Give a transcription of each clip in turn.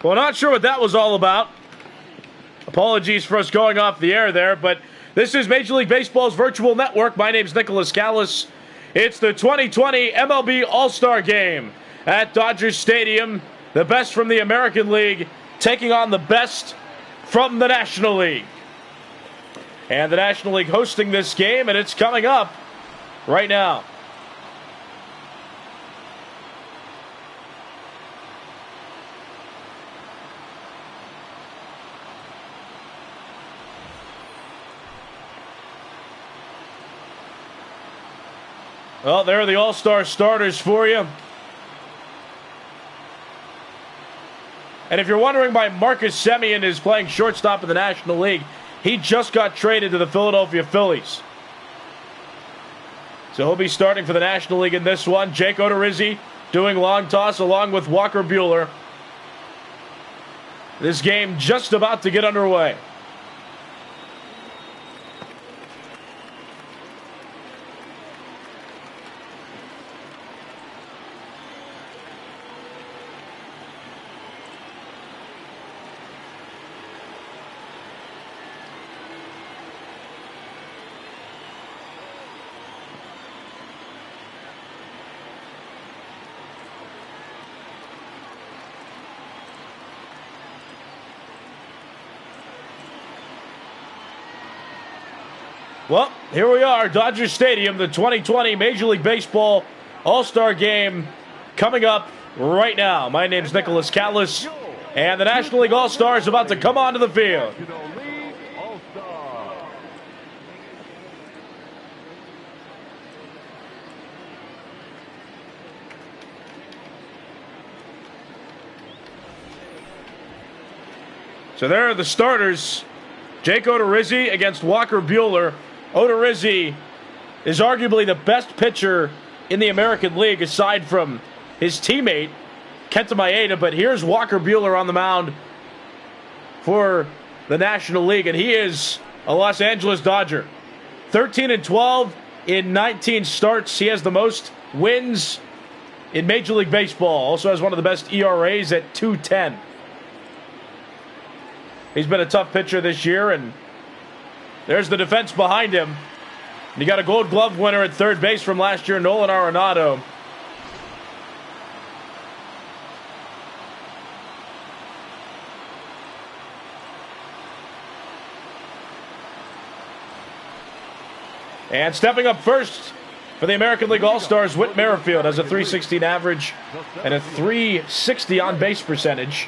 Well, not sure what that was all about. Apologies for us going off the air there, but this is Major League Baseball's virtual network. My name's Nicholas Callis. It's the 2020 MLB All-Star Game at Dodger Stadium. The best from the American League taking on the best from the National League. And the National League hosting this game, and it's coming up right now. Well, there are the All-Star starters for you. And if you're wondering why Marcus Semien is playing shortstop in the National League, he just got traded to the Philadelphia Phillies. So he'll be starting for the National League in this one. Jake Odorizzi doing long toss along with Walker Buehler. This game just about to get underway. Well, here we are, Dodger Stadium, the 2020 Major League Baseball All-Star Game coming up right now. My name's Nicholas Callis, and the National League All-Star is about to come onto the field. So there are the starters. Jake Odorizzi against Walker Buehler. Odorizzi is arguably the best pitcher in the American League aside from his teammate, Kenta Maeda. But here's Walker Buehler on the mound for the National League, and he is a Los Angeles Dodger. 13-12 in 19 starts. He has the most wins in Major League Baseball. Also has one of the best ERAs at 2.10. He's been a tough pitcher this year, and there's the defense behind him. And you got a Gold Glove winner at third base from last year, Nolan Arenado. And stepping up first for the American League All-Stars, Whit Merrifield has a .316 average and a .360 on-base percentage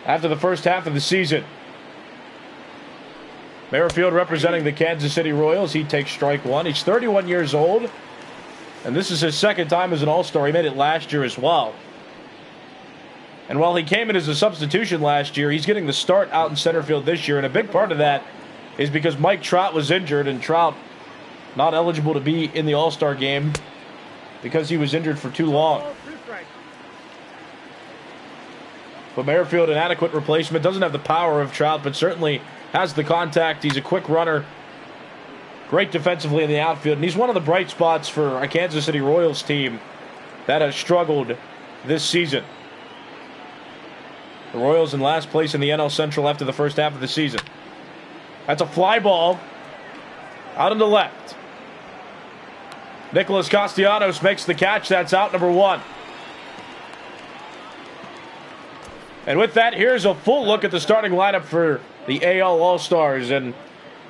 after the first half of the season. Merrifield representing the Kansas City Royals. He takes strike one. He's 31 years old, and this is his second time as an All-Star. He made it last year as well. And while he came in as a substitution last year, he's getting the start out in center field this year, and a big part of that is because Mike Trout was injured, and Trout not eligible to be in the All-Star game because he was injured for too long. But Merrifield, an adequate replacement, doesn't have the power of Trout, but certainly has the contact. He's a quick runner, great defensively in the outfield, and he's one of the bright spots for a Kansas City Royals team that has struggled this season. The Royals in last place in the NL Central after the first half of the season. That's a fly ball out in the left. Nicholas Castellanos makes the catch. That's out number one. And with that, here's a full look at the starting lineup for the AL All-Stars, and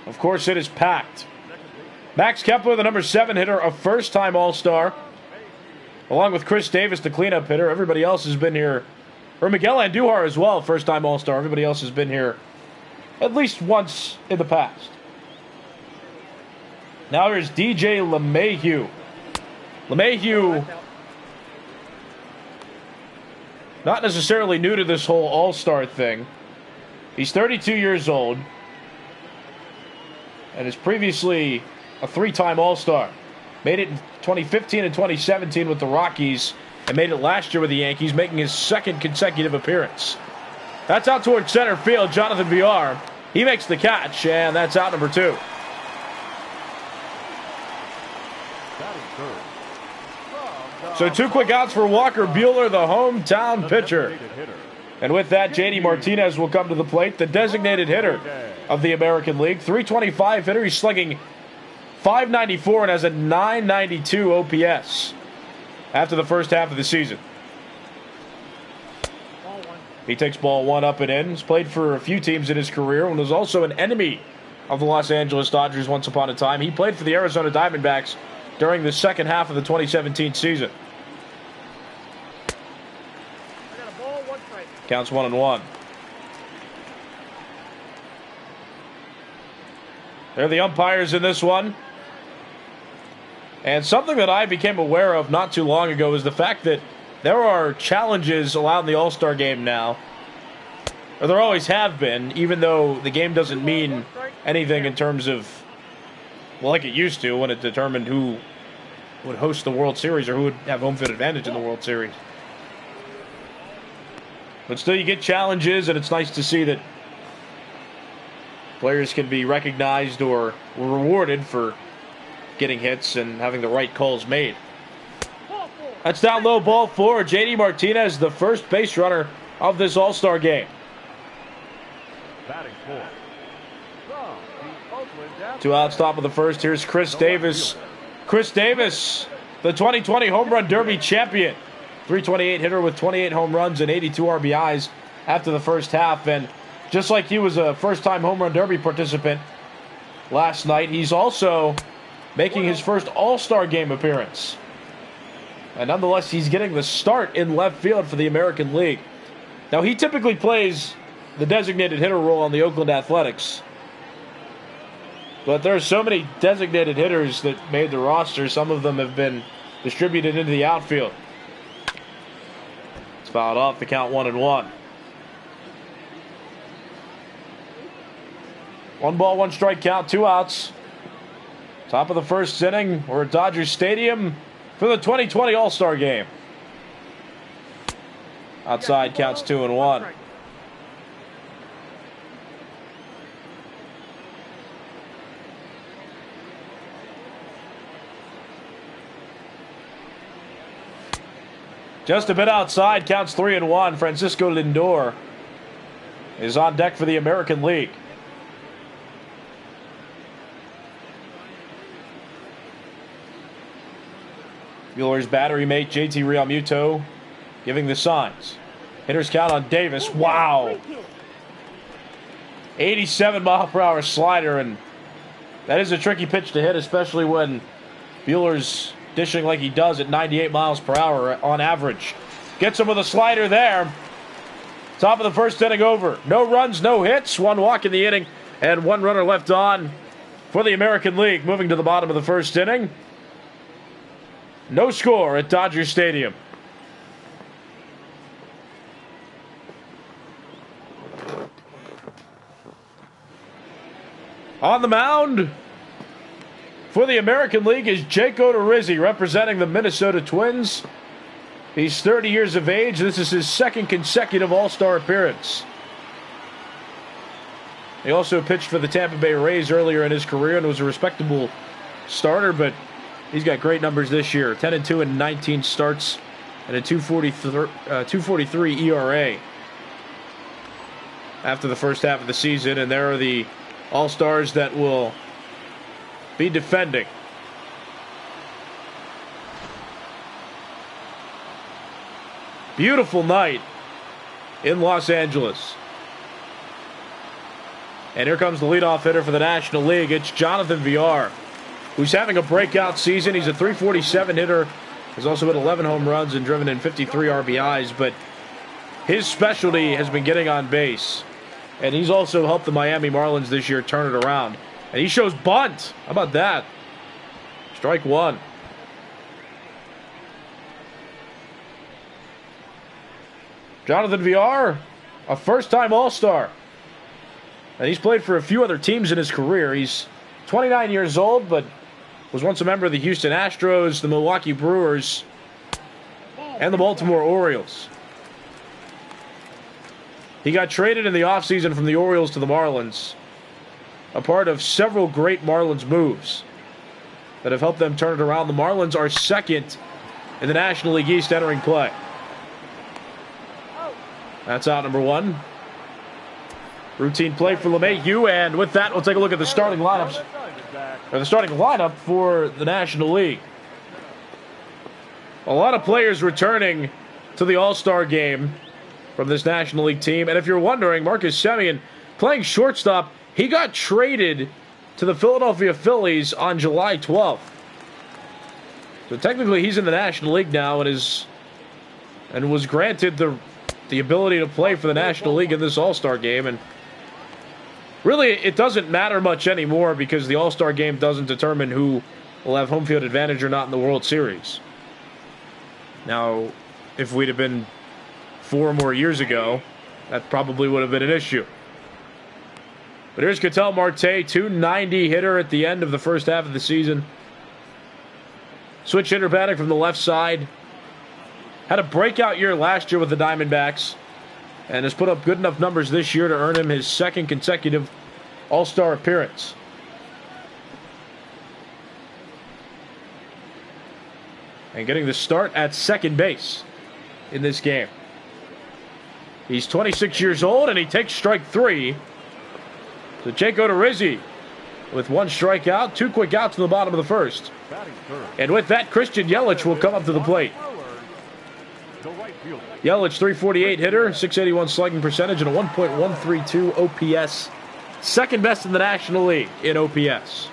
of course it is packed. Max Kepler, the number 7 hitter, a first-time All-Star, along with Chris Davis, the cleanup hitter. Everybody else has been here, or Miguel Andujar as well, first-time All-Star. Everybody else has been here at least once in the past. Now here's DJ LeMahieu. LeMahieu, not necessarily new to this whole All-Star thing. He's 32 years old and is previously a 3-time All-Star. Made it in 2015 and 2017 with the Rockies and made it last year with the Yankees, making his second consecutive appearance. That's out towards center field. Jonathan Villar, he makes the catch, and that's out number 2. So 2 quick outs for Walker Buehler, the hometown pitcher. And with that, JD Martinez will come to the plate, the designated hitter of the American League. .325 hitter. He's slugging .594 and has a .992 OPS after the first half of the season. He takes ball 1 up and in. He's played for a few teams in his career and was also an enemy of the Los Angeles Dodgers once upon a time. He played for the Arizona Diamondbacks during the second half of the 2017 season. Counts 1-1. They're the umpires in this one. And something that I became aware of not too long ago is the fact that there are challenges allowed in the All-Star game now. Or there always have been, even though the game doesn't mean anything in terms of, well, like it used to when it determined who would host the World Series or who would have home field advantage in the World Series. But still, you get challenges, and it's nice to see that players can be recognized or rewarded for getting hits and having the right calls made. That's down low, ball 4. JD Martinez, the first base runner of this All-Star game. 2 outs, top of the first. Here's Chris Davis. Chris Davis, the 2020 Home Run Derby champion. .328 hitter with 28 home runs and 82 RBIs after the first half. And just like he was a first-time Home Run Derby participant last night, he's also making his first All-Star game appearance. And nonetheless, he's getting the start in left field for the American League. Now, he typically plays the designated hitter role on the Oakland Athletics. But there are so many designated hitters that made the roster. Some of them have been distributed into the outfield. It's fouled off, the count 1-1. 1 ball, 1 strike count, 2 outs. Top of the first inning. We're at Dodger Stadium for the 2020 All-Star game. Outside counts 2-1. Just a bit outside, counts 3-1. Francisco Lindor is on deck for the American League. Buehler's battery mate, JT Realmuto, giving the signs. Hitters count on Davis. Wow. 87-mile-per-hour slider, and that is a tricky pitch to hit, especially when Buehler's dishing like he does at 98 miles per hour on average. Gets him with a slider there. Top of the first inning over. No runs, no hits. 1 walk in the inning, and 1 runner left on for the American League. Moving to the bottom of the first inning. No score at Dodger Stadium. On the mound for the American League is Jake Odorizzi, representing the Minnesota Twins. He's 30 years of age. This is his 2nd consecutive All-Star appearance. He also pitched for the Tampa Bay Rays earlier in his career and was a respectable starter, but he's got great numbers this year. 10-2 in 19 starts and a 2.43 ERA after the first half of the season. And there are the All-Stars that will be defending. Beautiful night in Los Angeles. And here comes the leadoff hitter for the National League. It's Jonathan Villar, who's having a breakout season. He's a .347 hitter. He's also hit 11 home runs and driven in 53 RBIs. But his specialty has been getting on base. And he's also helped the Miami Marlins this year turn it around. And he shows bunt. How about that? Strike 1. Jonathan Villar, a first-time All-Star. And he's played for a few other teams in his career. He's 29 years old, but was once a member of the Houston Astros, the Milwaukee Brewers, and the Baltimore Orioles. He got traded in the offseason from the Orioles to the Marlins, a part of several great Marlins moves that have helped them turn it around. The Marlins are 2nd in the National League East entering play. That's out number 1. Routine play for LeMahieu, and with that, we'll take a look at the starting lineups, or the starting lineup for the National League. A lot of players returning to the All-Star game from this National League team, and if you're wondering, Marcus Semien playing shortstop, he got traded to the Philadelphia Phillies on July 12th. So technically, he's in the National League now and was granted the ability to play for the National League in this All-Star game. And really, it doesn't matter much anymore because the All-Star game doesn't determine who will have home field advantage or not in the World Series. Now, if we'd have been 4 more years ago, that probably would have been an issue. But here's Ketel Marte, 290 hitter at the end of the first half of the season. Switch hitter batting from the left side. Had a breakout year last year with the Diamondbacks and has put up good enough numbers this year to earn him his 2nd consecutive All-Star appearance. And getting the start at second base in this game. He's 26 years old and he takes strike 3. So Jake Odorizzi with 1 strikeout, 2 quick outs in the bottom of the first. And with that, Christian Yelich will come up to the plate. Yelich, 348 hitter, 681 slugging percentage, and a 1.132 OPS. 2nd best in the National League in OPS.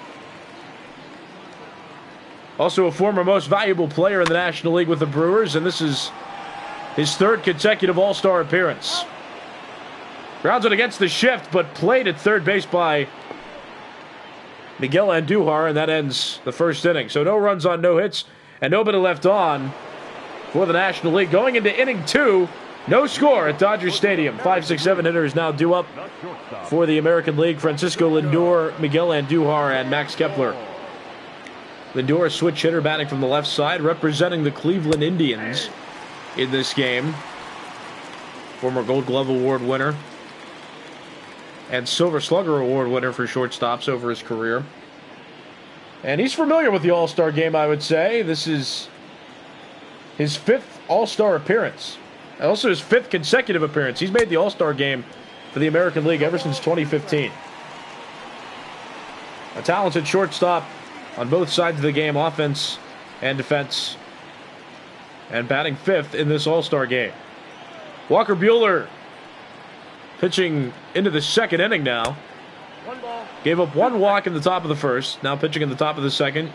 Also a former most valuable player in the National League with the Brewers, and this is his 3rd consecutive All-Star appearance. Grounds it against the shift, but played at third base by Miguel Andujar, and that ends the first inning. So no runs on, no hits, and nobody left on for the National League. Going into inning 2, no score at Dodger Stadium. 5-6-7 hitters now due up for the American League. Francisco Lindor, Miguel Andujar, and Max Kepler. Lindor, switch hitter, batting from the left side, representing the Cleveland Indians in this game. Former Gold Glove Award winner and Silver Slugger Award winner for shortstops over his career. And he's familiar with the All-Star game, I would say. This is his 5th All-Star appearance. Also his 5th consecutive appearance. He's made the All-Star game for the American League ever since 2015. A talented shortstop on both sides of the game, offense and defense. And batting 5th in this All-Star game. Walker Buehler pitching into the 2nd inning now. Gave up 1 walk in the top of the first. Now pitching in the top of the 2nd.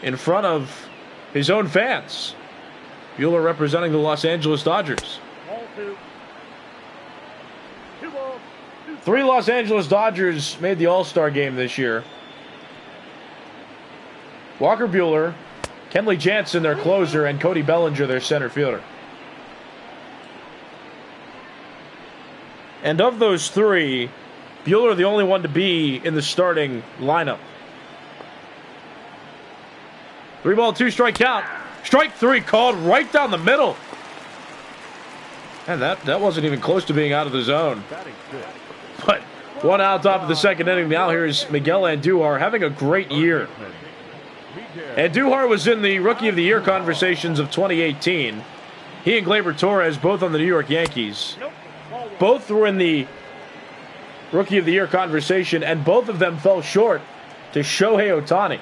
In front of his own fans. Buehler representing the Los Angeles Dodgers. 3 Los Angeles Dodgers made the All-Star game this year. Walker Buehler, Kenley Jansen, their closer, and Cody Bellinger, their center fielder. And of those 3, Buehler the only one to be in the starting lineup. 3-2 strike count. Strike 3 called right down the middle. And that wasn't even close to being out of the zone. But 1 out top of the 2nd inning. Now here's Miguel Andujar having a great year. Andujar was in the Rookie of the Year conversations of 2018. He and Gleyber Torres, both on the New York Yankees. Both were in the Rookie of the Year conversation, and both of them fell short to Shohei Ohtani.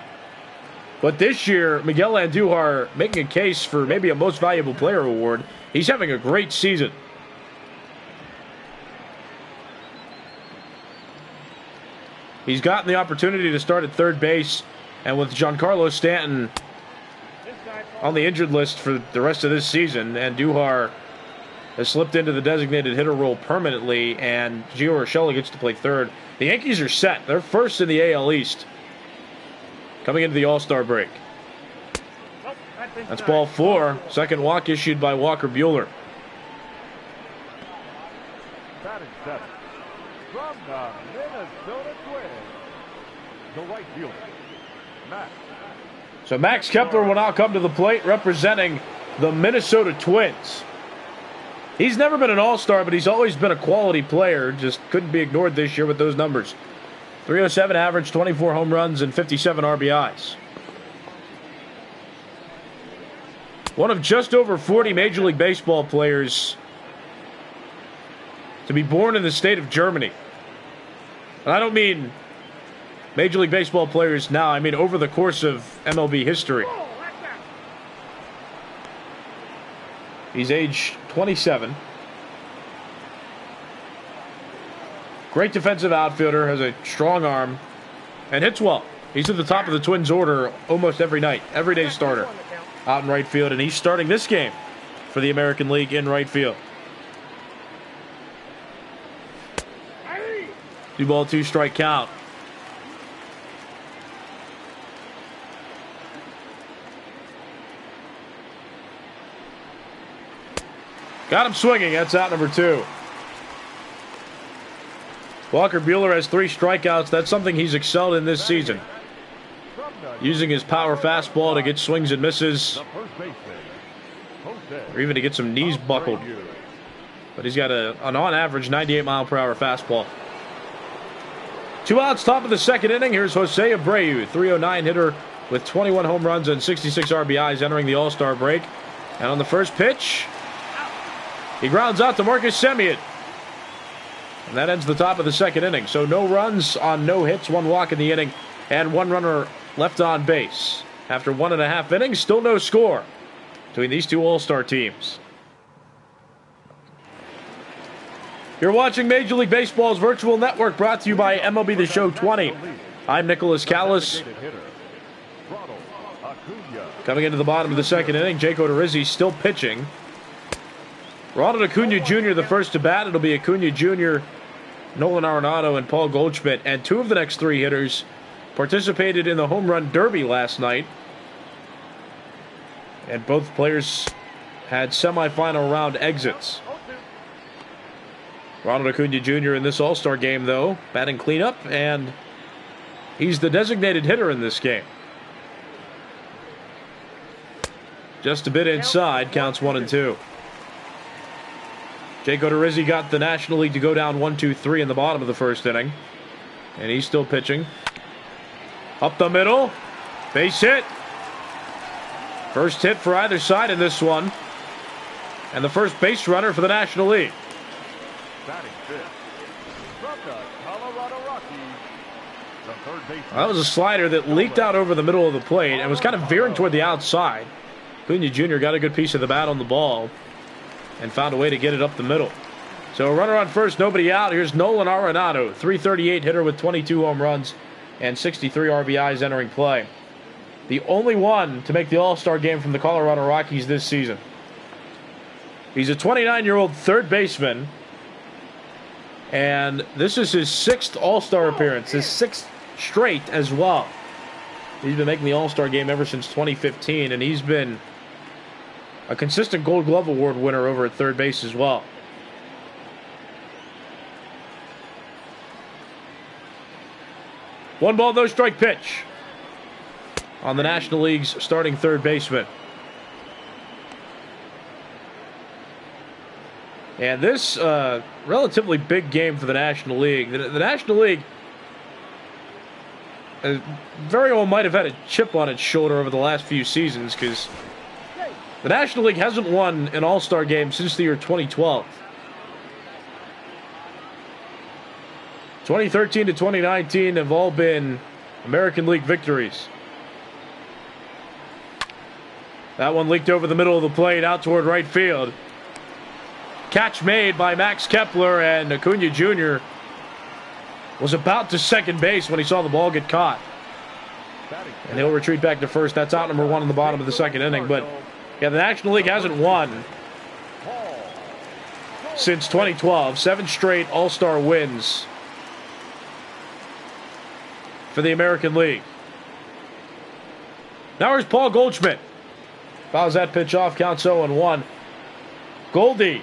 But this year, Miguel Andujar making a case for maybe a Most Valuable Player award. He's having a great season. He's gotten the opportunity to start at third base, and with Giancarlo Stanton on the injured list for the rest of this season, Andujar has slipped into the designated hitter role permanently, and Gio Urshela gets to play third. The Yankees are set. They're first in the AL East coming into the All-Star break. That's ball 4. Second walk issued by Walker Buehler. Batting 7 from the Minnesota Twins, the right fielder, Max. So Max Kepler will now come to the plate representing the Minnesota Twins. He's never been an All-Star, but he's always been a quality player. Just couldn't be ignored this year with those numbers. 307 average, 24 home runs, and 57 RBIs. One of just over 40 Major League Baseball players to be born in the state of Germany. And I don't mean Major League Baseball players now, I mean over the course of MLB history. He's age 27. Great defensive outfielder, has a strong arm, and hits well. He's at the top of the Twins order almost every night, everyday starter out in right field, and he's starting this game for the American League in right field. 2-ball, 2-strike count. Got him swinging. That's out number 2. Walker Buehler has 3 strikeouts. That's something he's excelled in this season. Using his power fastball to get swings and misses, or even to get some knees buckled. But he's got an on average 98-mile-per-hour fastball. 2 outs, top of the second inning. Here's Jose Abreu, 309 hitter with 21 home runs and 66 RBIs entering the All-Star break. And on the first pitch, he grounds out to Marcus Semien. And that ends the top of the second inning. So no runs on no hits, 1 walk in the inning, and 1 runner left on base. After 1.5 innings, still no score between these 2 All-Star teams. You're watching Major League Baseball's virtual network, brought to you by MLB The Show 20. I'm Nicholas Callis. Coming into the bottom of the second inning, Jake Odorizzi still pitching. Ronald Acuna Jr. the first to bat. It'll be Acuna Jr., Nolan Arenado, and Paul Goldschmidt. And 2 of the next 3 hitters participated in the home run derby last night. And both players had semifinal round exits. Ronald Acuna Jr. in this All-Star game, though, batting cleanup, and he's the designated hitter in this game. Just a bit inside, counts 1-2. Jake Odorizzi got the National League to go down 1-2-3 in the bottom of the first inning. And he's still pitching. Up the middle. Base hit. First hit for either side in this one. And the first base runner for the National League. That was a slider that leaked out over the middle of the plate and was kind of veering toward the outside. Acuna Jr. got a good piece of the bat on the ball and found a way to get it up the middle. So a runner on first, nobody out. Here's Nolan Arenado, 338 hitter with 22 home runs and 63 RBIs entering play. The only one to make the All-Star game from the Colorado Rockies this season. He's a 29-year-old third baseman, and this is his 6th All-Star appearance, his 6th straight as well. He's been making the All-Star game ever since 2015, and he's been a consistent Gold Glove Award winner over at third base as well. One ball, no strike pitch on the National League's starting third baseman. And this relatively big game for the National League. The National League very well might have had a chip on its shoulder over the last few seasons, because the National League hasn't won an All-Star game since the year 2012. 2013 to 2019 have all been American League victories. That one leaked over the middle of the plate out toward right field. Catch made by Max Kepler, and Acuna Jr. was about to second base when he saw the ball get caught. And he'll retreat back to first. That's out number 1 in the bottom of the second inning. But yeah, the National League hasn't won since 2012. 7 straight All-Star wins for the American League. Now here's Paul Goldschmidt. Fouls that pitch off, counts 0-1. Goldie,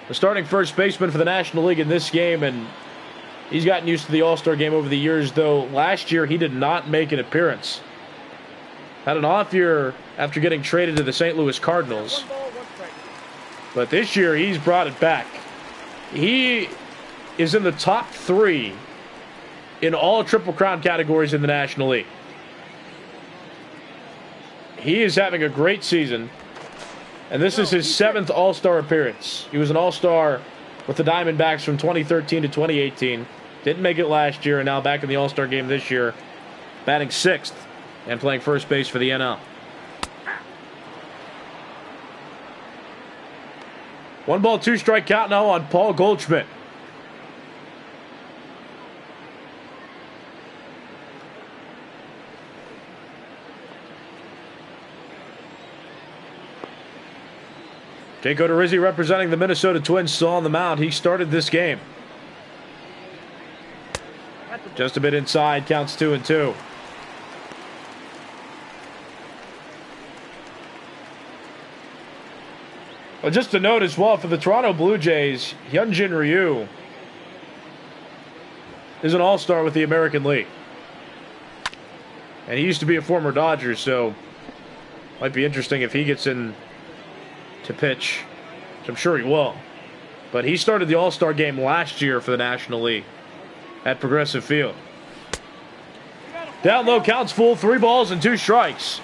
the starting first baseman for the National League in this game, and he's gotten used to the All-Star game over the years, though last year he did not make an appearance. Had an off year after getting traded to the St. Louis Cardinals. But this year he's brought it back. He is in the top 3 in all Triple Crown categories in the National League. He is having a great season. And this is his 7th All-Star appearance. He was an All-Star with the Diamondbacks from 2013 to 2018. Didn't make it last year, and now back in the All-Star game this year, batting 6th and playing first base for the NL. 1 ball, 2 strike count now on Paul Goldschmidt. Jake Odorizzi representing the Minnesota Twins still on the mound. He started this game. Just a bit inside, counts 2-2. Well, just to note as well, for the Toronto Blue Jays, Hyunjin Ryu is an all-star with the American League. And he used to be a former Dodger, so might be interesting if he gets in to pitch, which I'm sure he will. But he started the All-Star game last year for the National League at Progressive Field. Down low, counts full, 3 balls and 2 strikes.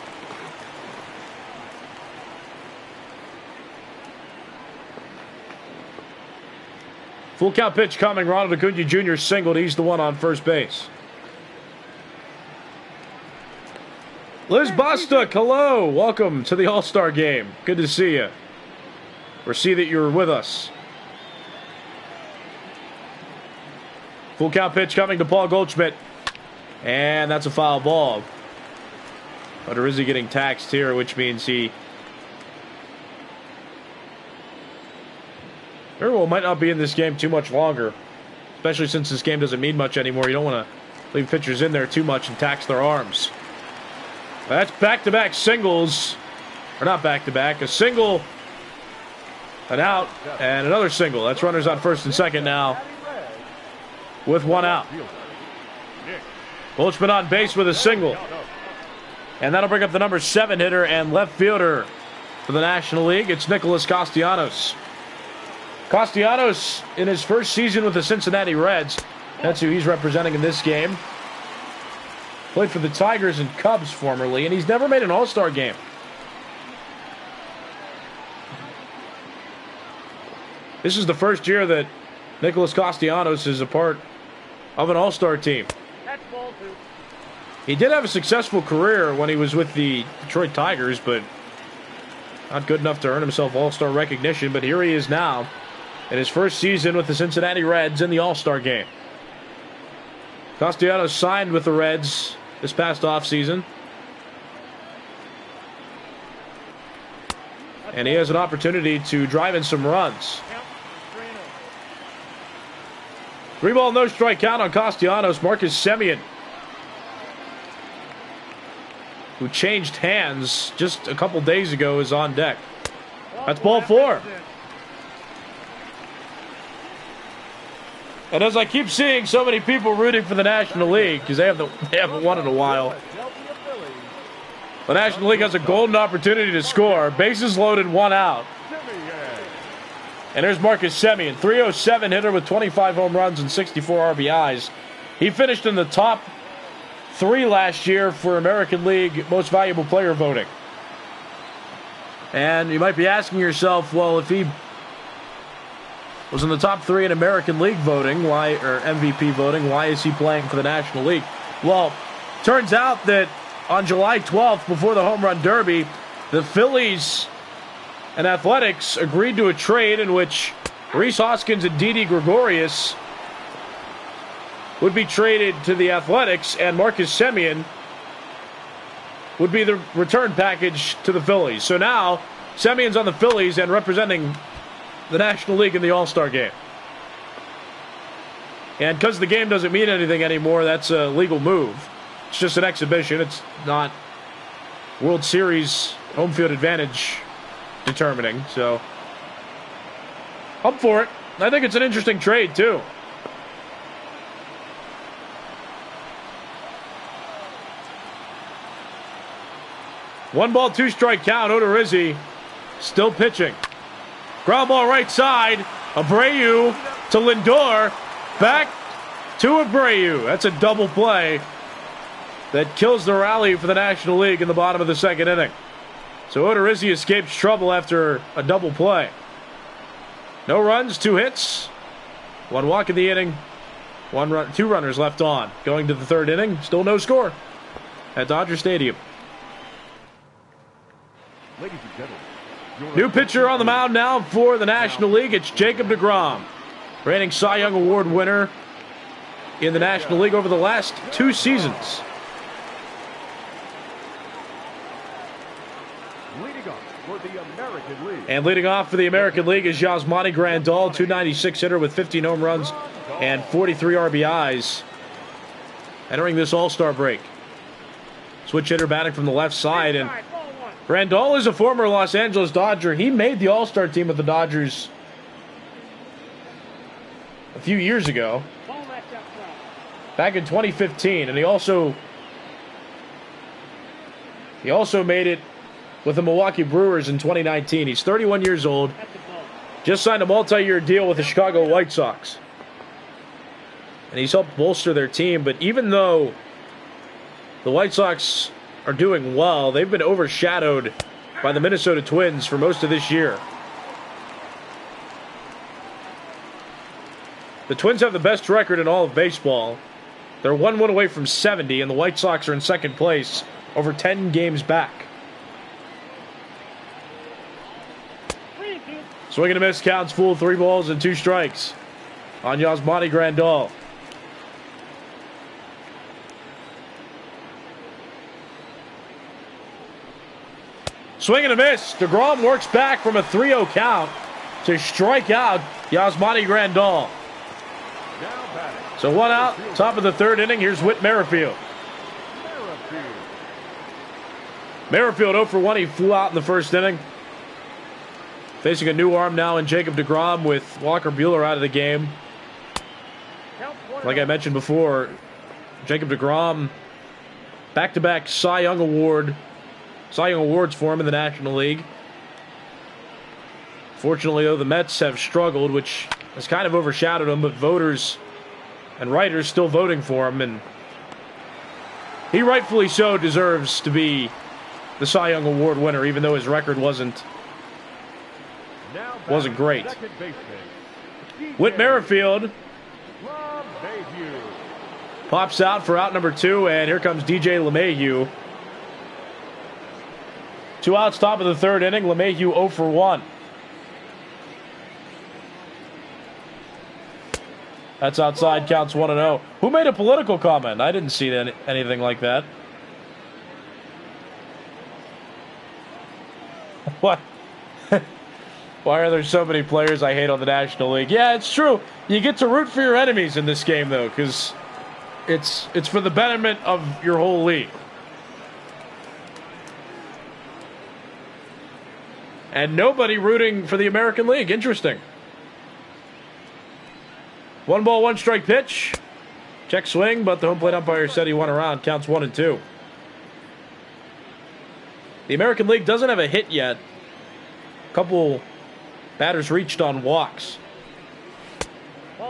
Full count pitch coming. Ronald Acuna Jr. singled. He's the one on first base. Liz Bostock, hello. Welcome to the All-Star game. Good to see you. Or see that you're with us. Full count pitch coming to Paul Goldschmidt. And that's a foul ball. Odorizzi getting taxed here, which means he very well might not be in this game too much longer. Especially since this game doesn't mean much anymore. You don't want to leave pitchers in there too much and tax their arms. That's back-to-back singles. Or not back-to-back. A single, an out, and another single. That's runners on first and second now with 1 out. Goldschmidt on base with a single. And that'll bring up the number 7 hitter and left fielder for the National League. It's Nicholas Castellanos. Castellanos, in his first season with the Cincinnati Reds, that's who he's representing in this game. Played for the Tigers and Cubs formerly, and he's never made an All-Star game. This is the first year that Nicholas Castellanos is a part of an All-Star team. He did have a successful career when he was with the Detroit Tigers, but not good enough to earn himself All-Star recognition. But here he is now in his first season with the Cincinnati Reds in the All-Star game. Castellanos signed with the Reds this past offseason. And he has an opportunity to drive in some runs. 3 ball, no strike count on Castellanos. Marcus Semien, who changed hands just a couple days ago, is on deck. That's ball 4. And as I keep seeing so many people rooting for the National League, because they haven't won in a while, the National League has a golden opportunity to score. Bases loaded, 1 out. And there's Marcus Semien, 307 hitter with 25 home runs and 64 RBIs. He finished in the top 3 last year for American League Most Valuable Player voting. And you might be asking yourself, well, if he was in the top 3 in American League voting, why, or MVP voting, why is he playing for the National League? Well, turns out that on July 12th, before the Home Run Derby, the Phillies and Athletics agreed to a trade in which Rhys Hoskins and Didi Gregorius would be traded to the Athletics, and Marcus Semien would be the return package to the Phillies. So now, Semien's on the Phillies and representing the National League in the All-Star game. And because the game doesn't mean anything anymore, that's a legal move. It's just an exhibition. It's not World Series home field advantage determining. So, up for it. I think it's an interesting trade, too. One ball, 2 strike count. Odorizzi still pitching. Ground ball right side. Abreu to Lindor. Back to Abreu. That's a double play that kills the rally for the National League in the bottom of the 2nd inning. So Odorizzi escapes trouble after a double play. No runs, 2 hits, 1 walk in the inning, 2 runners left on. Going to the 3rd inning, still no score at Dodger Stadium. Ladies and gentlemen, new pitcher on the mound now for the National League. It's Jacob deGrom, reigning Cy Young Award winner in the National League over the last 2 seasons. leading off for the American League. And leading off for the American League is Yasmani Grandal, 296 hitter with 15 home runs and 43 RBIs. Entering this All-Star break. Switch hitter batting from the left side. And Grandal is a former Los Angeles Dodger. He made the All-Star team with the Dodgers a few years ago. Back in 2015. And he also made it with the Milwaukee Brewers in 2019. He's 31 years old. Just signed a multi-year deal with the Chicago White Sox. And he's helped bolster their team. But even though the White Sox are doing well, they've been overshadowed by the Minnesota Twins for most of this year. The Twins have the best record in all of baseball. They're 1 win away from 70, and the White Sox are in 2nd place, over 10 games back. Swing and a miss, counts full, 3 balls and 2 strikes on Yasmani Grandal. Swing and a miss. deGrom works back from a 3-0 count to strike out Yasmani Grandal. So 1 out, top of the 3rd inning. Here's Whit Merrifield. Merrifield 0 for 1. He flew out in the 1st inning. Facing a new arm now in Jacob deGrom with Walker Buehler out of the game. Like I mentioned before, Jacob deGrom, back-to-back Cy Young Awards for him in the National League. Fortunately, though, the Mets have struggled, which has kind of overshadowed him, but voters and writers still voting for him, and he rightfully so deserves to be the Cy Young Award winner, even though his record wasn't great. Whit Merrifield pops out for out number 2, and here comes DJ LeMahieu. 2 outs, top of the 3rd inning. LeMahieu 0 for 1. That's outside, counts 1-0. Who made a political comment? I didn't see anything like that. What? Why are there so many players I hate on the National League? Yeah, it's true. You get to root for your enemies in this game, though, because it's for the betterment of your whole league. And nobody rooting for the American League. Interesting. 1 ball, 1 strike pitch. Check swing, but the home plate umpire said he went around. Counts 1-2. The American League doesn't have a hit yet. A couple batters reached on walks.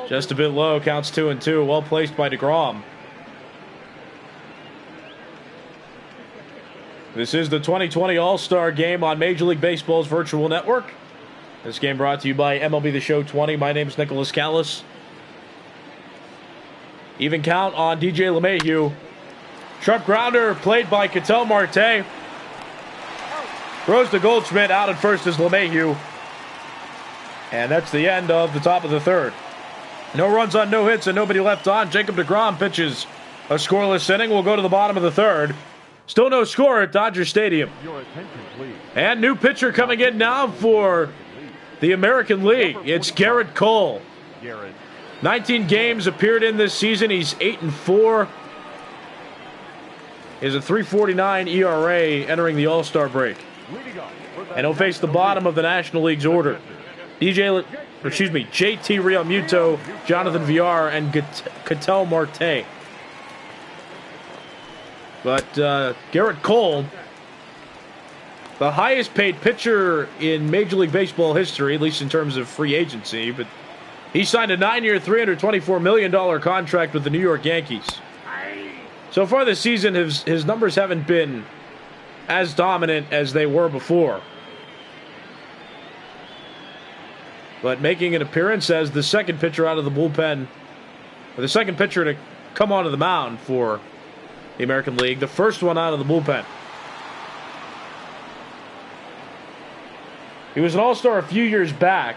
Just a bit low. Counts 2-2. Well placed by deGrom. This is the 2020 All-Star Game on Major League Baseball's virtual network. This game brought to you by MLB The Show 20. My name is Nicholas Callis. Even count on DJ LeMahieu. Sharp grounder played by Ketel Marte. Throws to Goldschmidt. Out at first is LeMahieu. And that's the end of the top of the 3rd. No runs on no hits and nobody left on. Jacob deGrom pitches a scoreless inning. We'll go to the bottom of the 3rd. Still no score at Dodger Stadium. And new pitcher coming in now for the American League. It's Gerrit Cole. 19 games appeared in this season. He's 8-4. Is a 3.49 ERA entering the All-Star break. And he'll face the bottom of the National League's order. JT Realmuto, Jonathan Villar, and Ketel Marte. But Gerrit Cole, the highest paid pitcher in Major League Baseball history, at least in terms of free agency, but he signed a 9-year, $324 million contract with the New York Yankees. So far this season, his numbers haven't been as dominant as they were before. But making an appearance as the second pitcher out of the bullpen, or the second pitcher to come onto the mound for the American League, the first one out of the bullpen. He was an all-star a few years back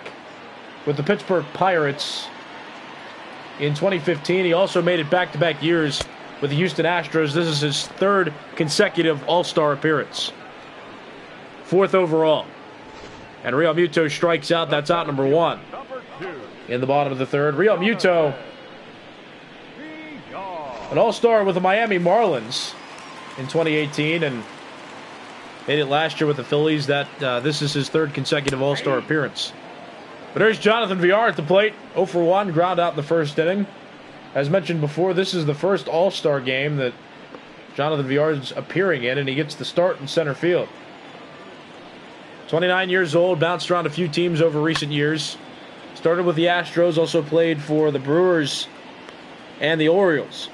with the Pittsburgh Pirates in 2015. He also made it back-to-back years with the Houston Astros. This is his third consecutive all-star appearance. Fourth overall. And Real Muto strikes out. That's out number one. In the bottom of the third, Real Muto, an all-star with the Miami Marlins in 2018 and made it last year with the Phillies. This is his third consecutive all-star appearance. But there's Jonathan Villar at the plate. 0 for 1, ground out in the first inning. As mentioned before, this is the first all-star game that Jonathan Villar is appearing in, and he gets the start in center field. 29 years old, bounced around a few teams over recent years. Started with the Astros, also played for the Brewers and the Orioles.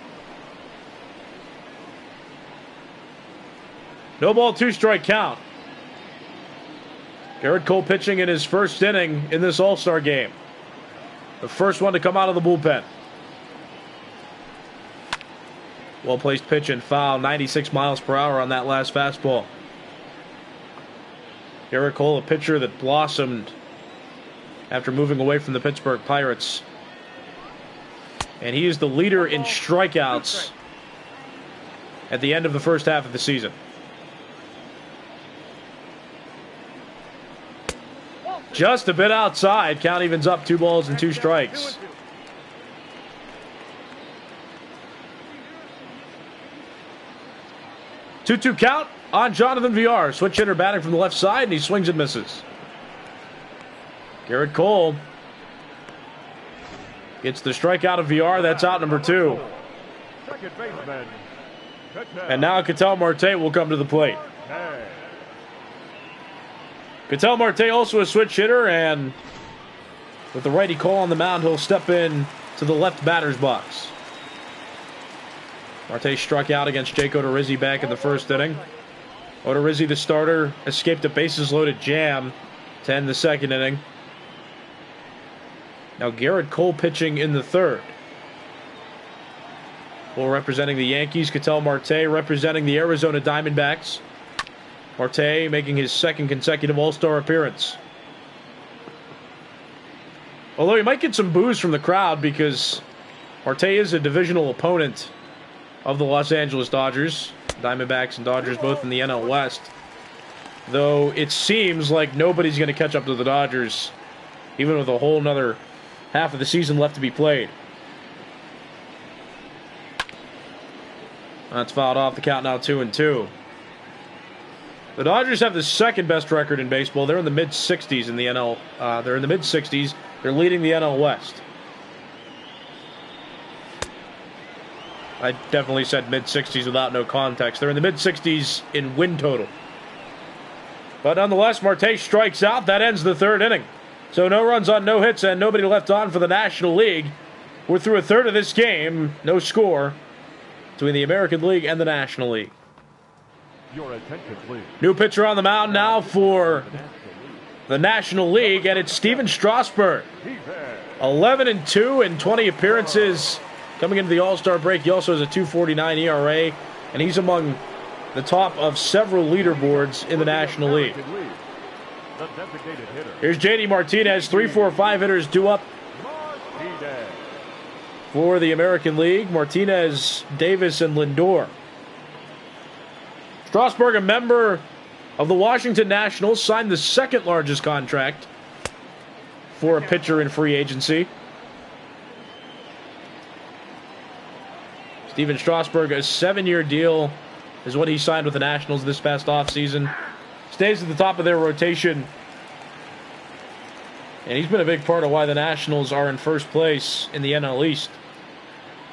No ball, 2-strike count. Garrett Cole pitching in his first inning in this All-Star game. The first one to come out of the bullpen. Well-placed pitch and foul, 96 miles per hour on that last fastball. Garrett Cole, a pitcher that blossomed after moving away from the Pittsburgh Pirates. And he is the leader in strikeouts at the end of the first half of the season. Just a bit outside. Count evens up, 2 balls and 2 strikes. Two-two count on Jonathan Villar. Switch hitter batting from the left side, and he swings and misses. Garrett Cole gets the strikeout of Villar. That's out number 2. And now Ketel Marte will come to the plate. Ketel Marte also a switch hitter, and with the righty Cole on the mound, he'll step in to the left batter's box. Marte struck out against Jake Odorizzi back in the first inning. Odorizzi, the starter, escaped a bases-loaded jam to end the second inning. Now Garrett Cole pitching in the third. Cole representing the Yankees, Ketel Marte representing the Arizona Diamondbacks. Marte making his second consecutive All-Star appearance. Although he might get some boos from the crowd because Marte is a divisional opponent of the Los Angeles Dodgers. Diamondbacks and Dodgers both in the NL West. Though it seems like nobody's going to catch up to the Dodgers, even with a whole nother half of the season left to be played. That's fouled off. The count now 2-2. The Dodgers have the second best record in baseball. They're in the mid-60s in the NL. They're in the mid-60s. They're leading the NL West. I definitely said mid-60s without no context. They're in the mid-60s in win total. But nonetheless, Marte strikes out. That ends the third inning. So no runs on, no hits, and nobody left on for the National League. We're through a third of this game. No score between the American League and the National League. Your attention, please. New pitcher on the mound now for the National League, and it's Steven Strasburg. 11-2 in 20 appearances coming into the All-Star break. He also has a 2.49 ERA, and he's among the top of several leaderboards in the National League. Here's J.D. Martinez, 3-4-5 hitters due up for the American League. Martinez, Davis, and Lindor. Strasburg, a member of the Washington Nationals, signed the second largest contract for a pitcher in free agency. Steven Strasburg, a 7-year deal is what he signed with the Nationals this past offseason. Stays at the top of their rotation. And he's been a big part of why the Nationals are in first place in the NL East.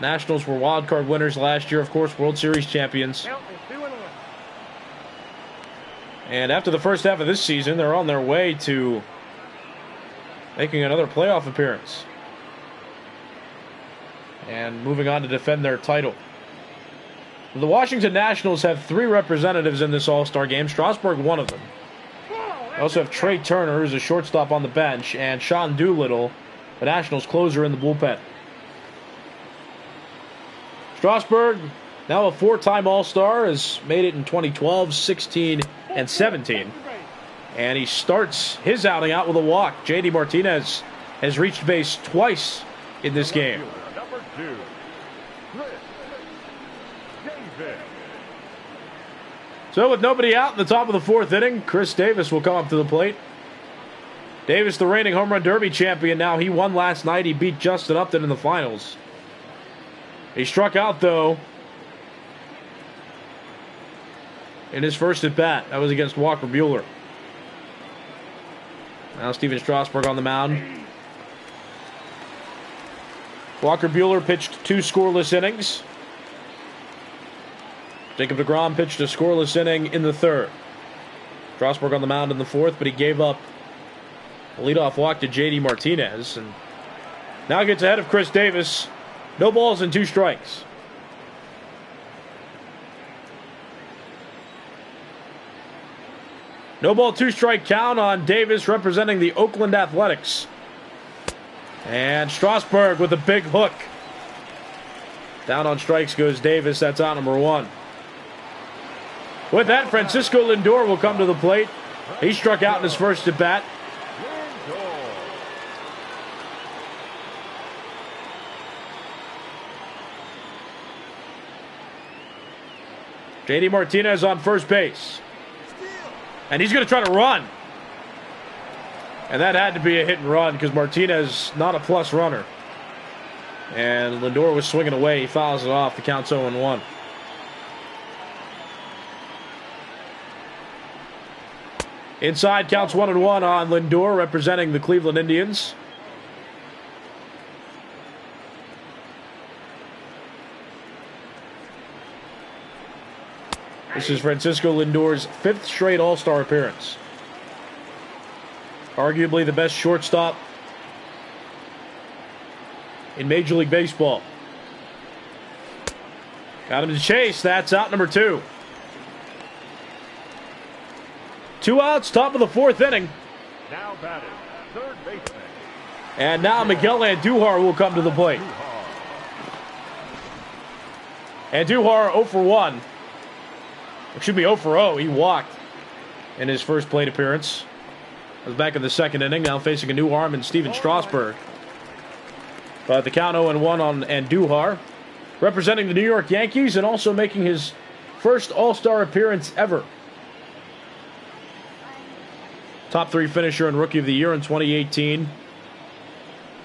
Nationals were wildcard winners last year, of course, World Series champions. And after the first half of this season, they're on their way to making another playoff appearance and moving on to defend their title. The Washington Nationals have 3 representatives in this All-Star game. Strasburg, one of them. They also have Trey Turner, who's a shortstop on the bench, and Sean Doolittle, the Nationals closer, in the bullpen. Strasburg, now a 4-time All-Star, has made it in 2012, 16, and 17. And he starts his outing out with a walk. J.D. Martinez has reached base twice in this game. Number 2, Chris Davis. So with nobody out in the top of the 4th inning, Chris Davis will come up to the plate. Davis, the reigning home run derby champion now. He won last night. He beat Justin Upton in the finals. He struck out, though, in his first at-bat. That was against Walker Buehler. Now Steven Strasburg on the mound. Walker Buehler pitched 2 scoreless innings. Jacob deGrom pitched a scoreless inning in the 3rd. Strasburg on the mound in the 4th, but he gave up a leadoff walk to J.D. Martinez. And now gets ahead of Chris Davis. No balls and 2 strikes. No ball, 2 strike count on Davis, representing the Oakland Athletics. And Strasburg with a big hook. Down on strikes goes Davis. That's out number 1. With that, Francisco Lindor will come to the plate. He struck out in his first at bat. J.D. Martinez on first base. And he's going to try to run. And that had to be a hit and run because Martinez not a plus runner. And Lindor was swinging away. He fouls it off. The count's 0-1. Inside, counts 1-1 on Lindor, representing the Cleveland Indians. This is Francisco Lindor's 5th straight All-Star appearance. Arguably the best shortstop in Major League Baseball. Got him to chase. That's out number 2. 2 outs, top of the 4th inning. Now batting, third baseman. And now Miguel Andujar will come to the plate. Andujar 0 for 1. It should be 0 for 0. He walked in his first plate appearance. Was back in the 2nd inning, now facing a new arm in Steven Strasburg. But the count 0-1 on Andujar, representing the New York Yankees and also making his first All-Star appearance ever. Top 3 finisher and Rookie of the Year in 2018.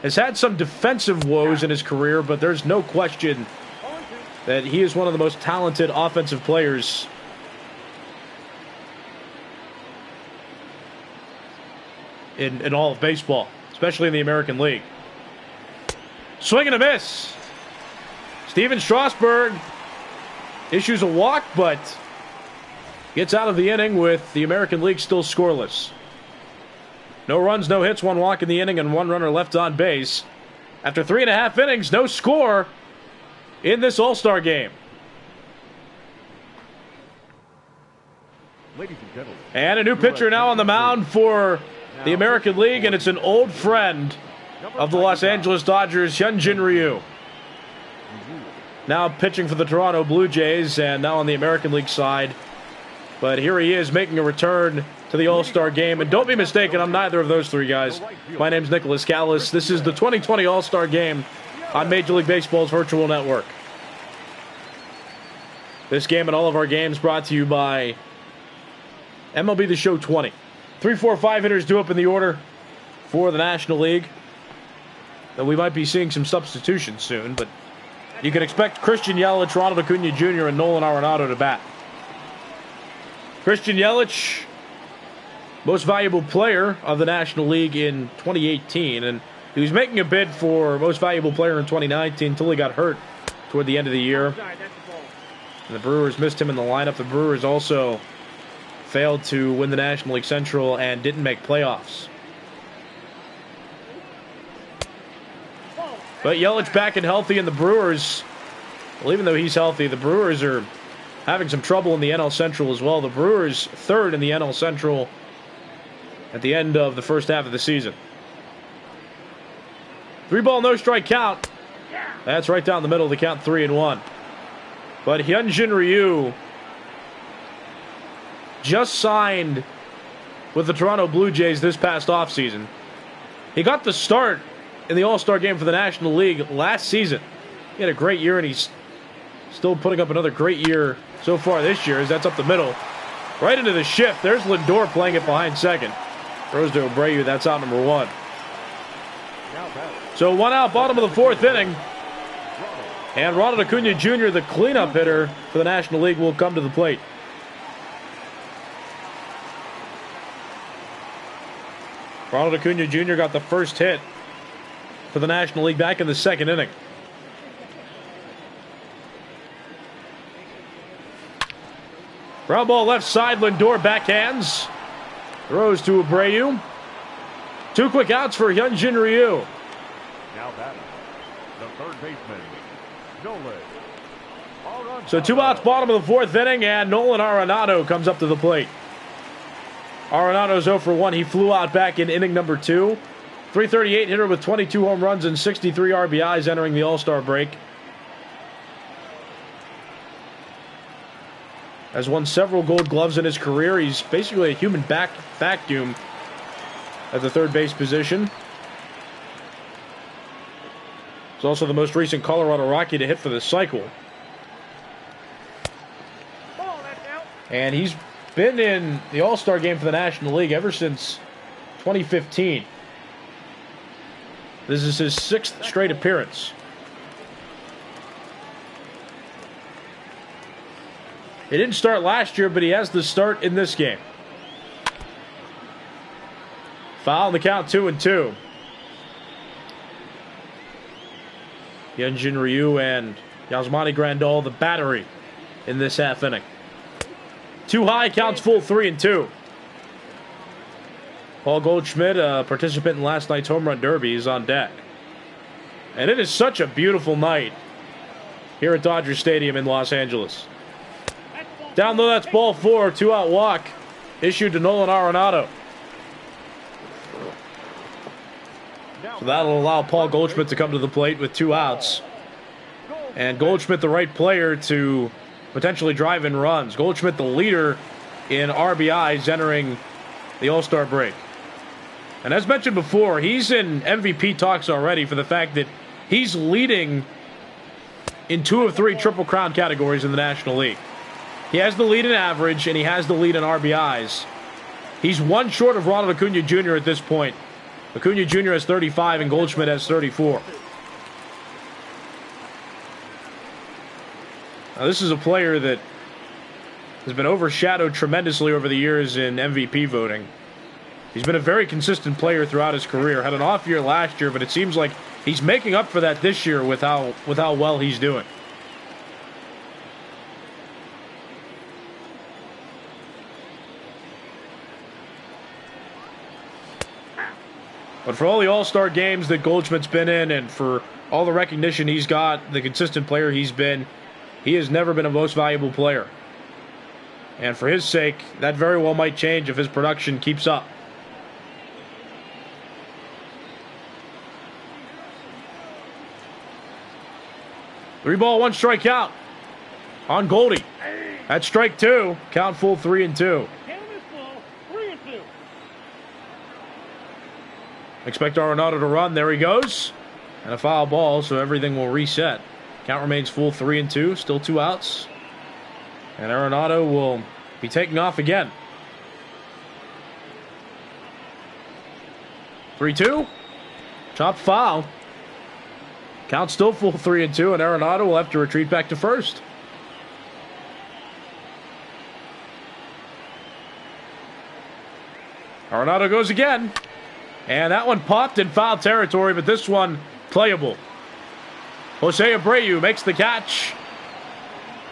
Has had some defensive woes in his career, but there's no question that he is one of the most talented offensive players in all of baseball, especially in the American League. Swing and a miss. Steven Strasburg issues a walk, but gets out of the inning with the American League still scoreless. No runs, no hits, 1 walk in the inning, and 1 runner left on base. After 3.5 innings, no score in this All-Star game. Ladies and gentlemen. And a new pitcher now on the mound for the American League, and it's an old friend of the Los Angeles Dodgers, Hyunjin Ryu. Now pitching for the Toronto Blue Jays, and now on the American League side. But here he is making a return to the All-Star game. And don't be mistaken, I'm neither of those 3 guys. My name's Nicholas Callis. This is the 2020 All-Star game on Major League Baseball's virtual network. This game and all of our games brought to you by MLB The Show 20. 3, 4, 5 hitters due up in the order for the National League. Though we might be seeing some substitutions soon, but you can expect Christian Yelich, Ronald Acuna Jr., and Nolan Arenado to bat. Christian Yelich, most valuable player of the National League in 2018, and he was making a bid for most valuable player in 2019 until he got hurt toward the end of the year. And the Brewers missed him in the lineup. The Brewers also failed to win the National League Central and didn't make playoffs. But Yelich back and healthy, and the Brewers Well, even though he's healthy, the Brewers are having some trouble in the NL Central as well. The Brewers third in the NL Central at the end of the first half of the season. 3-ball, no strike count. That's right down the middle of the count, 3-1. But Hyunjin Ryu just signed with the Toronto Blue Jays this past offseason. He got the start in the All-Star game for the National League last season. He had a great year, and he's still putting up another great year so far this year, as that's up the middle. Right into the shift. There's Lindor playing it behind second. Throws to Abreu. That's out number 1. So 1 out, bottom of the 4th inning. And Ronald Acuna Jr., the cleanup hitter for the National League, will come to the plate. Ronald Acuna Jr. got the first hit for the National League back in the 2nd inning. Ground ball left side, Lindor backhands. Throws to Abreu. 2 quick outs for Hyunjin Ryu. Now batting, the third baseman, Nolan. So 2 outs, bottom of the 4th inning, and Nolan Arenado comes up to the plate. Arenado's 0 for 1. He flew out back in inning number 2. 338 hitter with 22 home runs and 63 RBIs entering the All-Star break. Has won several Gold Gloves in his career. He's basically a human vacuum at the third base position. He's also the most recent Colorado Rocky to hit for the cycle. And he's been in the All-Star game for the National League ever since 2015. This is his 6th straight appearance. He didn't start last year, but he has the start in this game. Foul on the count, 2-2. Hyunjin Ryu and Yasmani Grandal, the battery in this half inning. Too high, counts full, 3-2. Paul Goldschmidt, a participant in last night's home run derby, is on deck. And it is such a beautiful night here at Dodger Stadium in Los Angeles. Down low, that's ball 4, 2-out walk issued to Nolan Arenado. So that'll allow Paul Goldschmidt to come to the plate with 2 outs. And Goldschmidt, the right player to potentially drive in runs. Goldschmidt, the leader in RBIs entering the All-Star break. And as mentioned before, he's in MVP talks already for the fact that he's leading in 2 of 3 Triple Crown categories in the National League. He has the lead in average, and he has the lead in RBIs. He's 1 short of Ronald Acuna Jr. at this point. Acuna Jr. has 35, and Goldschmidt has 34. Now, this is a player that has been overshadowed tremendously over the years in MVP voting. He's been a very consistent player throughout his career. Had an off year last year, but it seems like he's making up for that this year with how well he's doing. But for all the All-Star games that Goldschmidt's been in, and for all the recognition he's got, the consistent player he's been, he has never been a most valuable player. And for his sake, that very well might change if his production keeps up. Three ball, 1 strike out on Goldie. That's strike 2. Count full, 3-2. Expect Arenado to run. There he goes. And a foul ball, so everything will reset. Count remains full, 3-2. Still 2 outs. And Arenado will be taking off again. 3-2. Chopped foul. Count still full, 3-2. And Arenado will have to retreat back to first. Arenado goes again. And that one popped in foul territory, but this one playable. Jose Abreu makes the catch.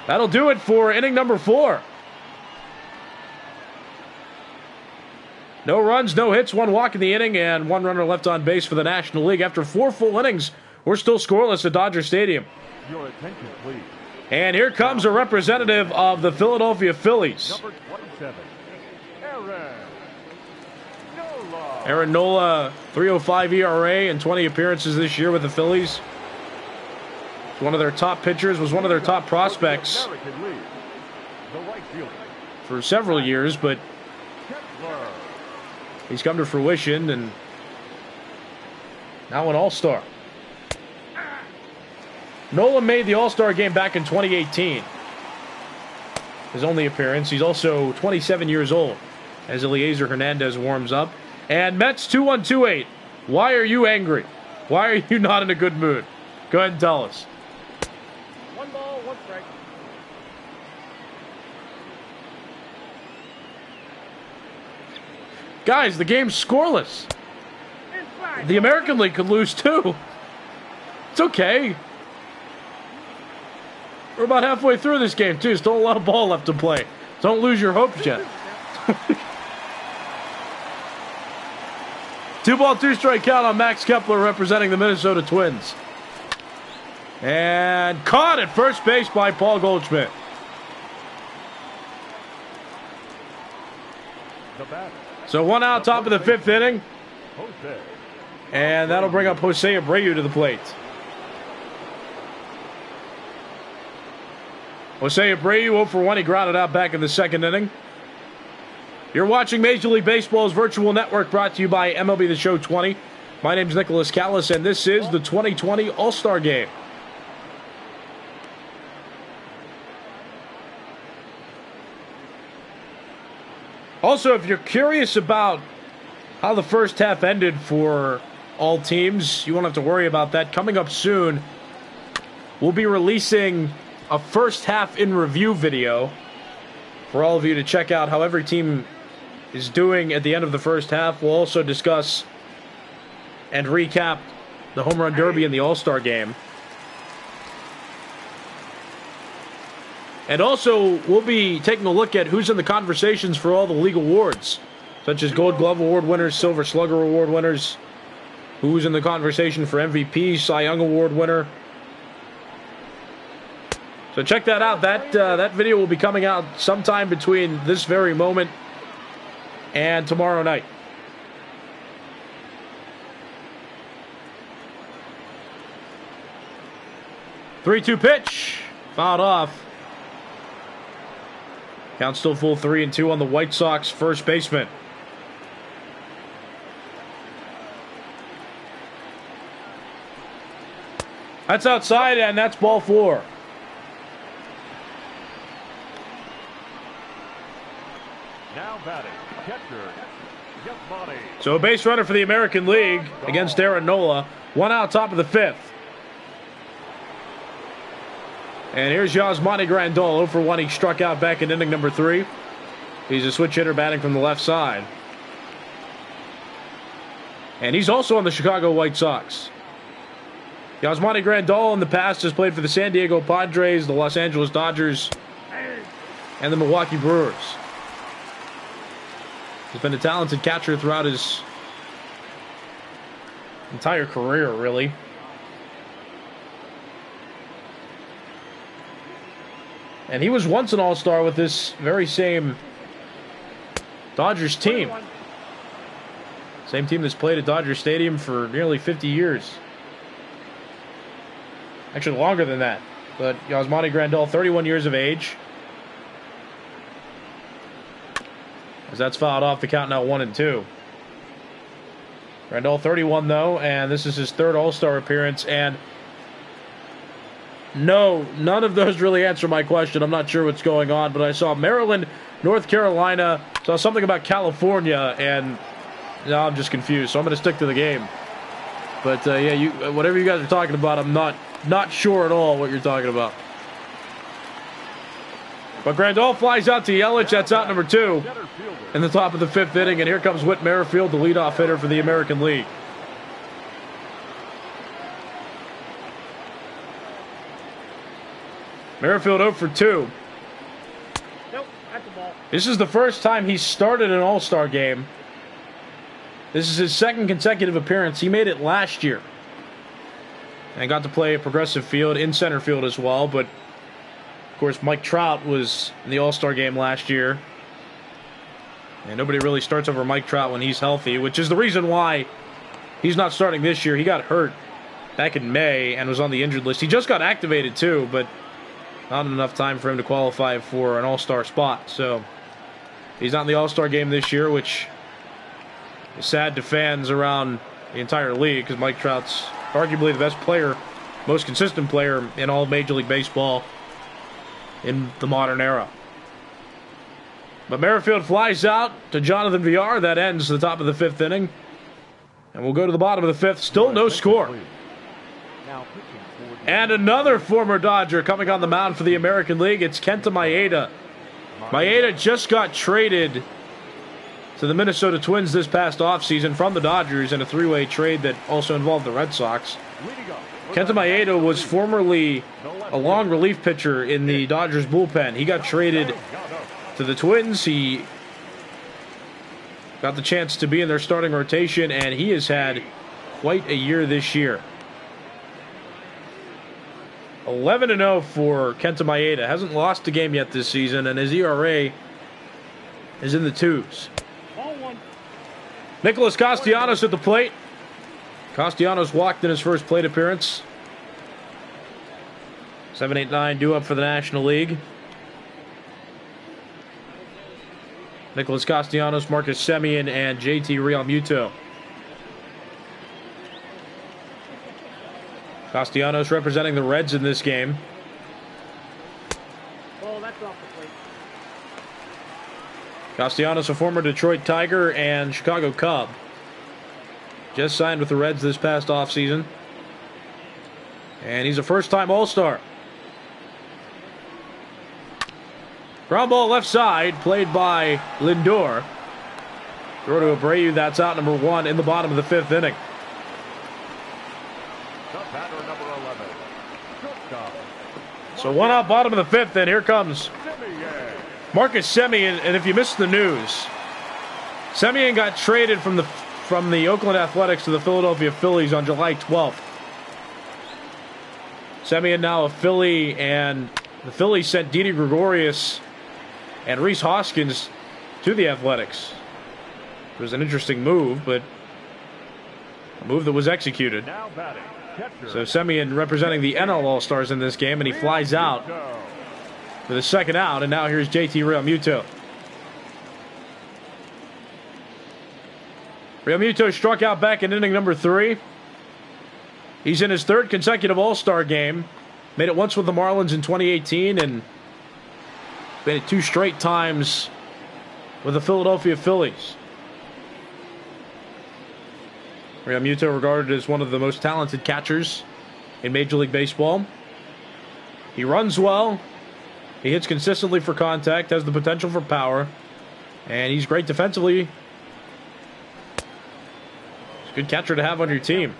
That'll do it for inning number 4. No runs, no hits, 1 walk in the inning, and 1 runner left on base for the National League. After 4 full innings, We're still scoreless at Dodger Stadium. Your attention, please. And here comes a representative of the Philadelphia Phillies. Number 27, Nola. Aaron Nola, 3.05 ERA and 20 appearances this year with the Phillies. One of their top pitchers, was one of their top prospects The right fielder. for several years, but he's come to fruition and now an All-Star. Nola made the All-Star game back in 2018. His only appearance. He's also 27 years old as Eliezer Hernandez warms up. And Mets 2-1-2-8. Why are you angry? Why are you not in a good mood? Go ahead and tell us. 1 ball, 1 strike. Guys, the game's scoreless. The American League could lose too. It's okay. We're about halfway through this game too. Still a lot of ball left to play. Don't lose your hopes yet. 2-ball, 2-strike count on Max Kepler representing the Minnesota Twins. And caught at first base by Paul Goldschmidt. So 1 out, top of the 5th inning. And that'll bring up Jose Abreu to the plate. Jose Abreu 0 for 1. He grounded out back in the 2nd inning. You're watching Major League Baseball's virtual network brought to you by MLB The Show 20. My name's Nicholas Callis, and this is the 2020 All-Star Game. Also, if you're curious about how the first half ended for all teams, you won't have to worry about that. Coming up soon, we'll be releasing a first half in review video for all of you to check out how every team is doing at the end of the first half. We'll also discuss and recap the Home Run Derby and the All-Star Game. And also, we'll be taking a look at who's in the conversations for all the league awards, such as Gold Glove Award winners, Silver Slugger Award winners, who's in the conversation for MVP, Cy Young Award winner. So check that out. That video will be coming out sometime between this very moment and tomorrow night. Three-two pitch. Fouled off. Count still full 3-2 on the White Sox first baseman. That's outside, and that's ball 4. Now batting, catcher, Yasmani. So a base runner for the American League against Aaron Nola. 1 out, top of the 5th. And here's Yasmani Grandal. 0 for 1. He struck out back in inning number 3. He's a switch hitter batting from the left side. And he's also on the Chicago White Sox. Yasmani Grandal in the past has played for the San Diego Padres, the Los Angeles Dodgers, and the Milwaukee Brewers. He's been a talented catcher throughout his entire career, really. And he was once an All-Star with this very same Dodgers team. Same team that's played at Dodger Stadium for nearly 50 years. Actually, longer than that. But Yasmani Grandal, 31 years of age. As that's fouled off, the count now 1-2. Grandal 31, though, and this is his 3rd All-Star appearance. And no, none of those really answer my question. I'm not sure what's going on, but I saw Maryland, North Carolina, saw something about California, and now I'm just confused. So I'm going to stick to the game. But yeah, whatever you guys are talking about, I'm not sure at all what you're talking about. But Grandal flies out to Yelich. That's out number 2 in the top of the 5th inning. And here comes Whit Merrifield, the leadoff hitter for the American League. Merrifield 0 for 2. Nope, that's the ball. This is the first time he's started an All-Star game. This is his 2nd consecutive appearance. He made it last year. and got to play progressive field in center field as well. But, of course, Mike Trout was in the All-Star game last year. And nobody really starts over Mike Trout when he's healthy, which is the reason why he's not starting this year. He got hurt back in May and was on the injured list. He just got activated too, but not enough time for him to qualify for an All-Star spot. So he's not in the All-Star game this year, which is sad to fans around the entire league because Mike Trout's arguably the best player, most consistent player in all of Major League Baseball in the modern era. But Merrifield flies out to Jonathan Villar. That ends the top of the 5th inning. And we'll go to the bottom of the 5th. Still no score. And another former Dodger coming on the mound for the American League. It's Kenta Maeda. Maeda just got traded to the Minnesota Twins this past offseason from the Dodgers in a 3-way trade that also involved the Red Sox. Kenta Maeda was formerly a long relief pitcher in the Dodgers bullpen. He got traded to the Twins. He got the chance to be in their starting rotation, and he has had quite a year this year. 11-0 for Kenta Maeda. Hasn't lost a game yet this season, and his ERA is in the 2s. Nicholas Castellanos at the plate. Castellanos walked in his first plate appearance. 7-8-9 due up for the National League. Nicholas Castellanos, Marcus Semien, and JT Realmuto. Castellanos representing the Reds in this game. Oh, that's off the plate. Castellanos, a former Detroit Tiger and Chicago Cub. Just signed with the Reds this past offseason. And he's a first-time All-Star. Ground ball left side, played by Lindor. Throw to Abreu, that's out number 1 in the bottom of the 5th inning. So 1 out, bottom of the 5th, and here comes Marcus Semien. And if you missed the news, Semien got traded from the Oakland Athletics to the Philadelphia Phillies on July 12th. Semien now a Philly, and the Phillies sent Didi Gregorius and Rhys Hoskins to the Athletics. It was an interesting move, but a move that was executed. So Semien representing the NL All-Stars in this game, and he flies out for the second out, and now here's JT Realmuto. Realmuto struck out back in inning number 3. He's in his 3rd consecutive All-Star game. Made it once with the Marlins in 2018, and made it 2 straight times with the Philadelphia Phillies. Realmuto regarded as one of the most talented catchers in Major League Baseball. He runs well. He hits consistently for contact, has the potential for power, and he's great defensively. He's a good catcher to have on your team.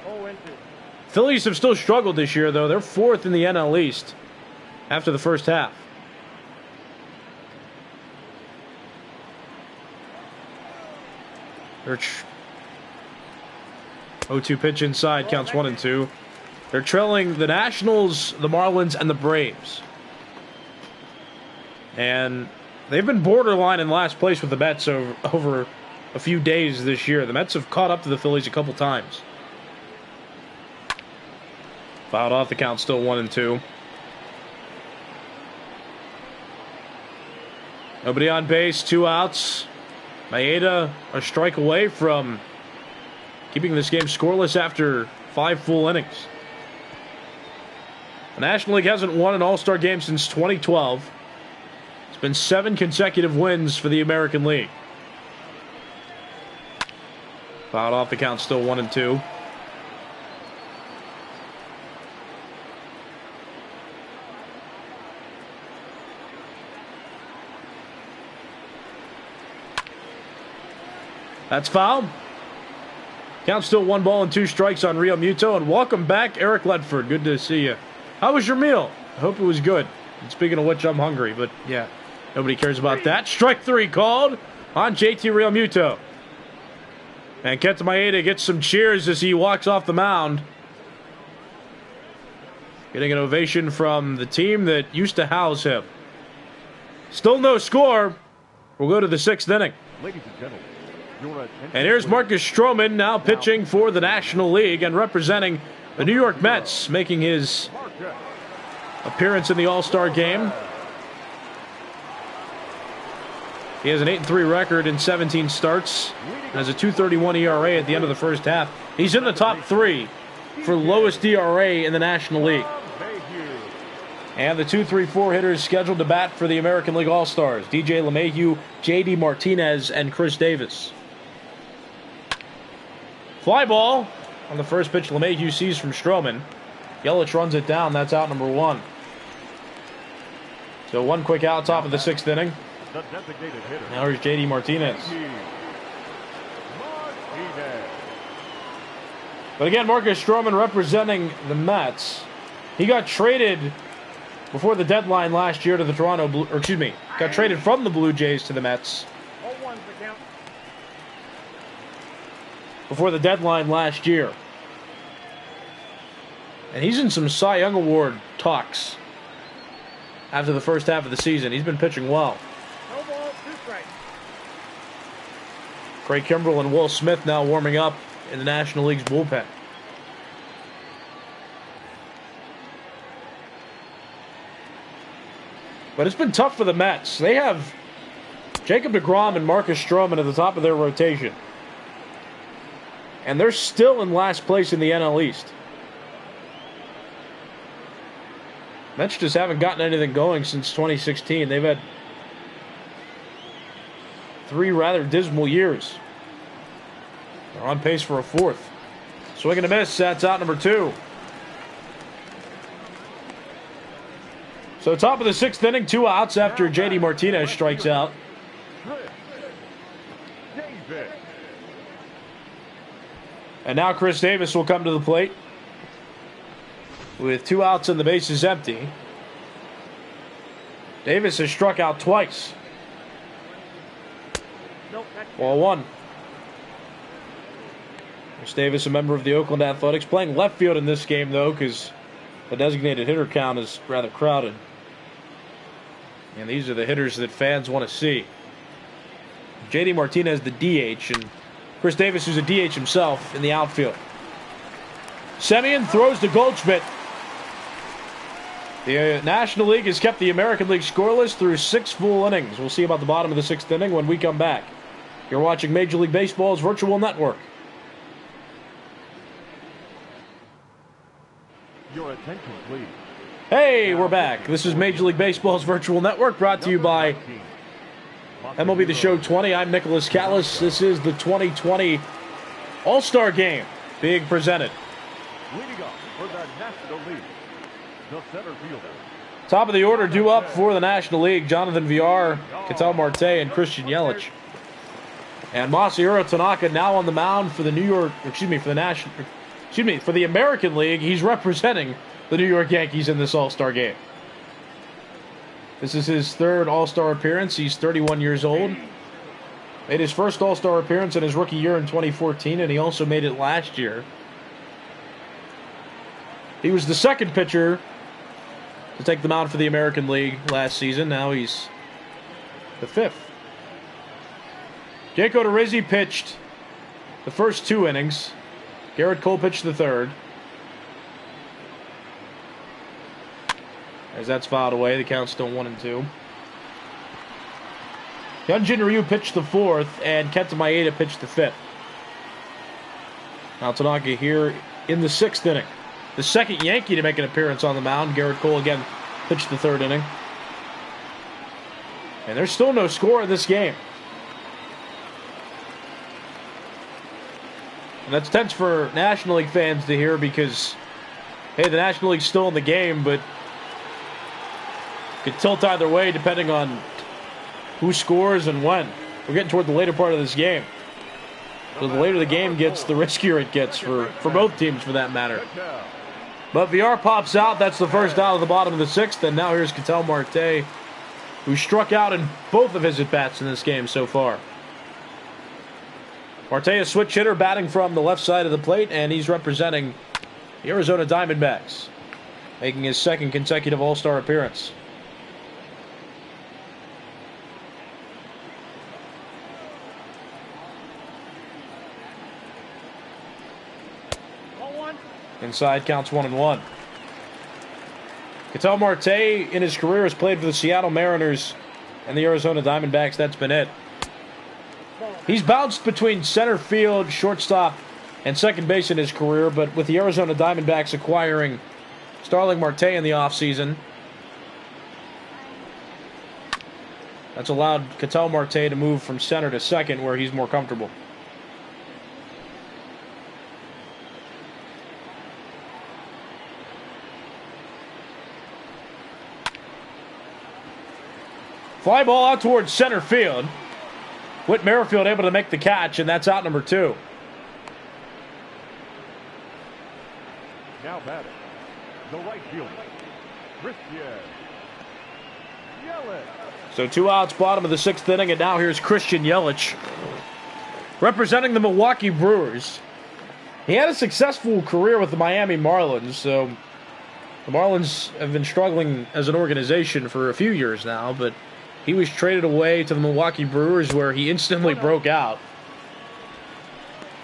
Phillies have still struggled this year, though. They're 4th in the NL East after the first half. They're 0-2 pitch inside, counts 1-2. They're trailing the Nationals, the Marlins, and the Braves. And they've been borderline in last place with the Mets over a few days this year. The Mets have caught up to the Phillies a couple times. Fouled off, the count still 1-2. Nobody on base, 2 outs. Maeda a strike away from keeping this game scoreless after 5 full innings. The National League hasn't won an All-Star game since 2012. It's been 7 consecutive wins for the American League. Fouled off, the count still 1-2. That's foul. Count still 1 ball and 2 strikes on Realmuto. And welcome back, Eric Ledford. Good to see you. How was your meal? I hope it was good. And speaking of which, I'm hungry, but yeah, nobody cares about that. Strike 3 called on JT Realmuto. And Kenta Maeda gets some cheers as he walks off the mound. getting an ovation from the team that used to house him. Still no score. We'll go to the 6th inning. Ladies and gentlemen, your attention, And here's please. Marcus Stroman now pitching for the National League and representing the New York Mets, making his Marcus. appearance in the All-Star game. He has an 8-3 record in 17 starts and has a 2.31 ERA at the end of the first half. He's in the top 3 for lowest ERA in the National League. Mayhew. And the 2-3-4 hitters scheduled to bat for the American League All-Stars: DJ LeMahieu, JD Martinez, and Chris Davis. Fly ball on the first pitch LeMahieu sees from Stroman. Yelich runs it down. That's out number 1. So one quick out, top of the 6th inning. The designated hitter. Now here's JD Martinez. Martinez. But again, Marcus Stroman representing the Mets. He got traded before the deadline last year to the Toronto Blue, or excuse me, got traded from the Blue Jays to the Mets 0-1's the count. before the deadline last year. And he's in some Cy Young Award talks after the first half of the season. He's been pitching well. No ball, 2 strikes. Craig Kimbrell and Will Smith now warming up in the National League's bullpen. But it's been tough for the Mets. They have Jacob deGrom and Marcus Stroman at the top of their rotation. And they're still in last place in the NL East. Mets just haven't gotten anything going since 2016. They've had 3 rather dismal years. They're on pace for a 4th. Swing and a miss. That's out number 2. So top of the 6th inning, 2 outs after JD Martinez strikes out. Davis. And now Chris Davis will come to the plate with 2 outs and the bases empty. Davis has struck out twice. Nope, that's Ball 1. Chris Davis, a member of the Oakland Athletics, playing left field in this game, though, because the designated hitter count is rather crowded. And these are the hitters that fans want to see. JD Martinez, the DH, and Chris Davis, who's a DH himself, in the outfield. Semien throws to Goldschmidt. The National League has kept the American League scoreless through 6 full innings. We'll see about the bottom of the 6th inning when we come back. You're watching Major League Baseball's virtual network. Your attention, please. Hey, we're back. This is Major League Baseball's virtual network, brought to you by MLB The Show 20. I'm Nicholas Callis. This is the 2020 All-Star Game being presented. Leading off for the National League, the center fielder. Top of the order due up for the National League: Jonathan Villar, Ketel Marte, and Christian Yelich. And Masahiro Tanaka now on the mound for the for the American League. He's representing the New York Yankees in this All-Star game. This is his 3rd All-Star appearance. He's 31 years old. Made his first All-Star appearance in his rookie year in 2014, and he also made it last year. He was the 2nd pitcher to take the mound for the American League last season. Now he's the 5th. Jake Odorizzi pitched the first 2 innings. Garrett Cole pitched the 3rd. As that's fouled away, the count's still 1-2. Hyunjin Ryu pitched the 4th, and Kenta Maeda pitched the 5th. Now Tanaka here in the 6th inning. The 2nd Yankee to make an appearance on the mound. Garrett Cole again pitched the 3rd inning. And there's still no score in this game. And that's tense for National League fans to hear because, hey, the National League's still in the game, but could tilt either way depending on who scores and when. We're getting toward the later part of this game. So the later the game gets, the riskier it gets for both teams, for that matter. But VR pops out. That's the first out of the bottom of the 6th. And now here's Ketel Marte, who struck out in both of his at-bats in this game so far. Marte, a switch hitter, batting from the left side of the plate, and he's representing the Arizona Diamondbacks. making his second consecutive All-Star appearance. Inside, counts 1-1. Ketel Marte in his career has played for the Seattle Mariners and the Arizona Diamondbacks. That's been it. He's bounced between center field, shortstop, and second base in his career, but with the Arizona Diamondbacks acquiring Starling Marte in the offseason, that's allowed Ketel Marte to move from center to second where he's more comfortable. Fly ball out towards center field. Whit Merrifield able to make the catch, and that's out number 2. Now batting, the right fielder, Christian Yelich. So 2 outs, bottom of the 6th inning, and now here's Christian Yelich, representing the Milwaukee Brewers. He had a successful career with the Miami Marlins, so the Marlins have been struggling as an organization for a few years now, but he was traded away to the Milwaukee Brewers, where he instantly broke out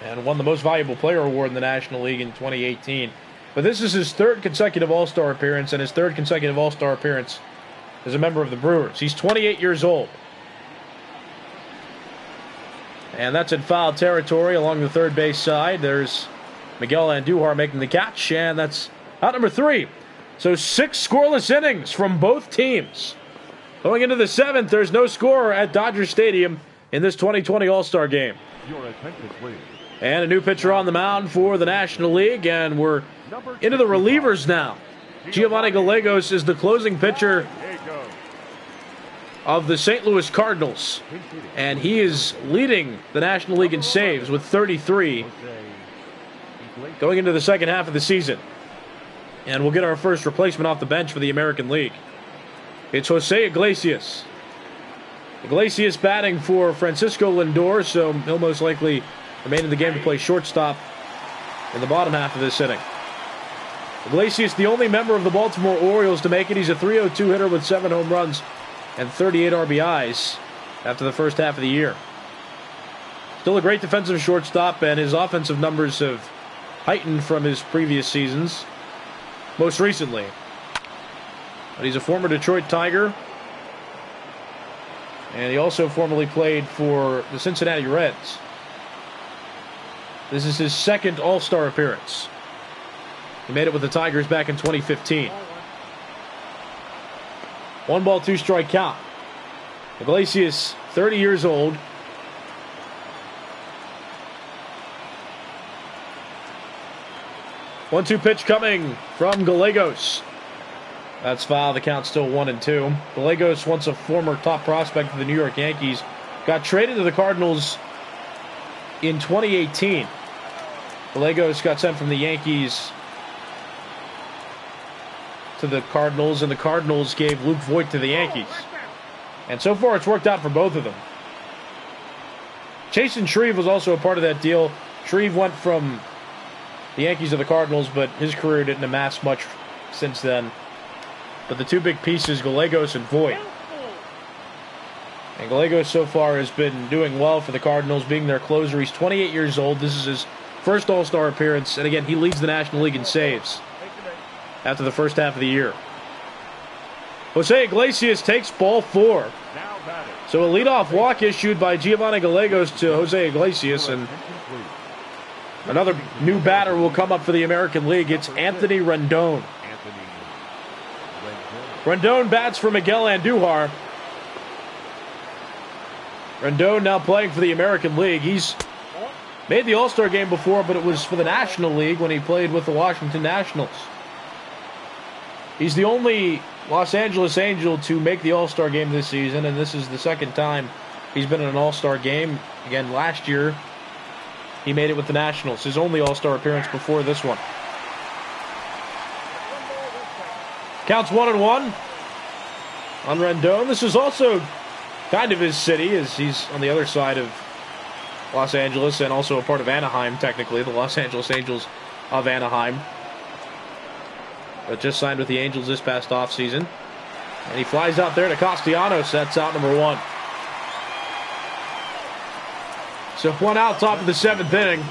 and won the Most Valuable Player award in the National League in 2018. But this is his 3rd consecutive All-Star appearance, and his 3rd consecutive All-Star appearance as a member of the Brewers. He's 28 years old. And that's in foul territory along the third base side. There's Miguel Andujar making the catch, and that's out number 3. So 6 scoreless innings from both teams. Going into the 7th, there's no score at Dodger Stadium in this 2020 All-Star game. Your attention, please. And a new pitcher on the mound for the National League, and we're into the relievers now. Giovanni Gallegos is the closing pitcher of the St. Louis Cardinals, and he is leading the National League in saves with 33 going into the second half of the season. And we'll get our first replacement off the bench for the American League. It's Jose Iglesias. Iglesias batting for Francisco Lindor, so he'll most likely remain in the game to play shortstop in the bottom half of this inning. Iglesias, the only member of the Baltimore Orioles to make it. He's a .302 hitter with 7 home runs and 38 RBIs after the first half of the year. Still a great defensive shortstop, and his offensive numbers have heightened from his previous seasons, most recently. But he's a former Detroit Tiger, and he also formerly played for the Cincinnati Reds. This is his 2nd All-Star appearance. He made it with the Tigers back in 2015. 1 ball, 2 strike count. Iglesias, 30 years old. One-two pitch coming from Gallegos. That's foul. The count's still 1-2. Gallegos, once a former top prospect of the New York Yankees, got traded to the Cardinals in 2018. Gallegos got sent from the Yankees to the Cardinals, and the Cardinals gave Luke Voit to the Yankees. And so far, it's worked out for both of them. Chasen Shreve was also a part of that deal. Shreve went from the Yankees to the Cardinals, but his career didn't amass much since then. But the 2 big pieces, Gallegos and Voit. And Gallegos so far has been doing well for the Cardinals, being their closer. He's 28 years old. This is his first All-Star appearance. And again, he leads the National League in saves after the first half of the year. Jose Iglesias takes ball 4. So a leadoff walk issued by Giovanni Gallegos to Jose Iglesias. And another new batter will come up for the American League. It's Anthony Rendon. Rendon bats for Miguel Andujar. Rendon now playing for the American League. He's made the All-Star game before, but it was for the National League when he played with the Washington Nationals. He's the only Los Angeles Angel to make the All-Star game this season, and this is the 2nd time he's been in an All-Star game. Again, last year, he made it with the Nationals, his only All-Star appearance before this one. Counts 1-1 on Rendon. This is also kind of his city, as he's on the other side of Los Angeles and also a part of Anaheim, technically, the Los Angeles Angels of Anaheim. but just signed with the Angels this past offseason. And he flies out there to Castellanos. That's out number 1. So 1 out, top of the 7th inning.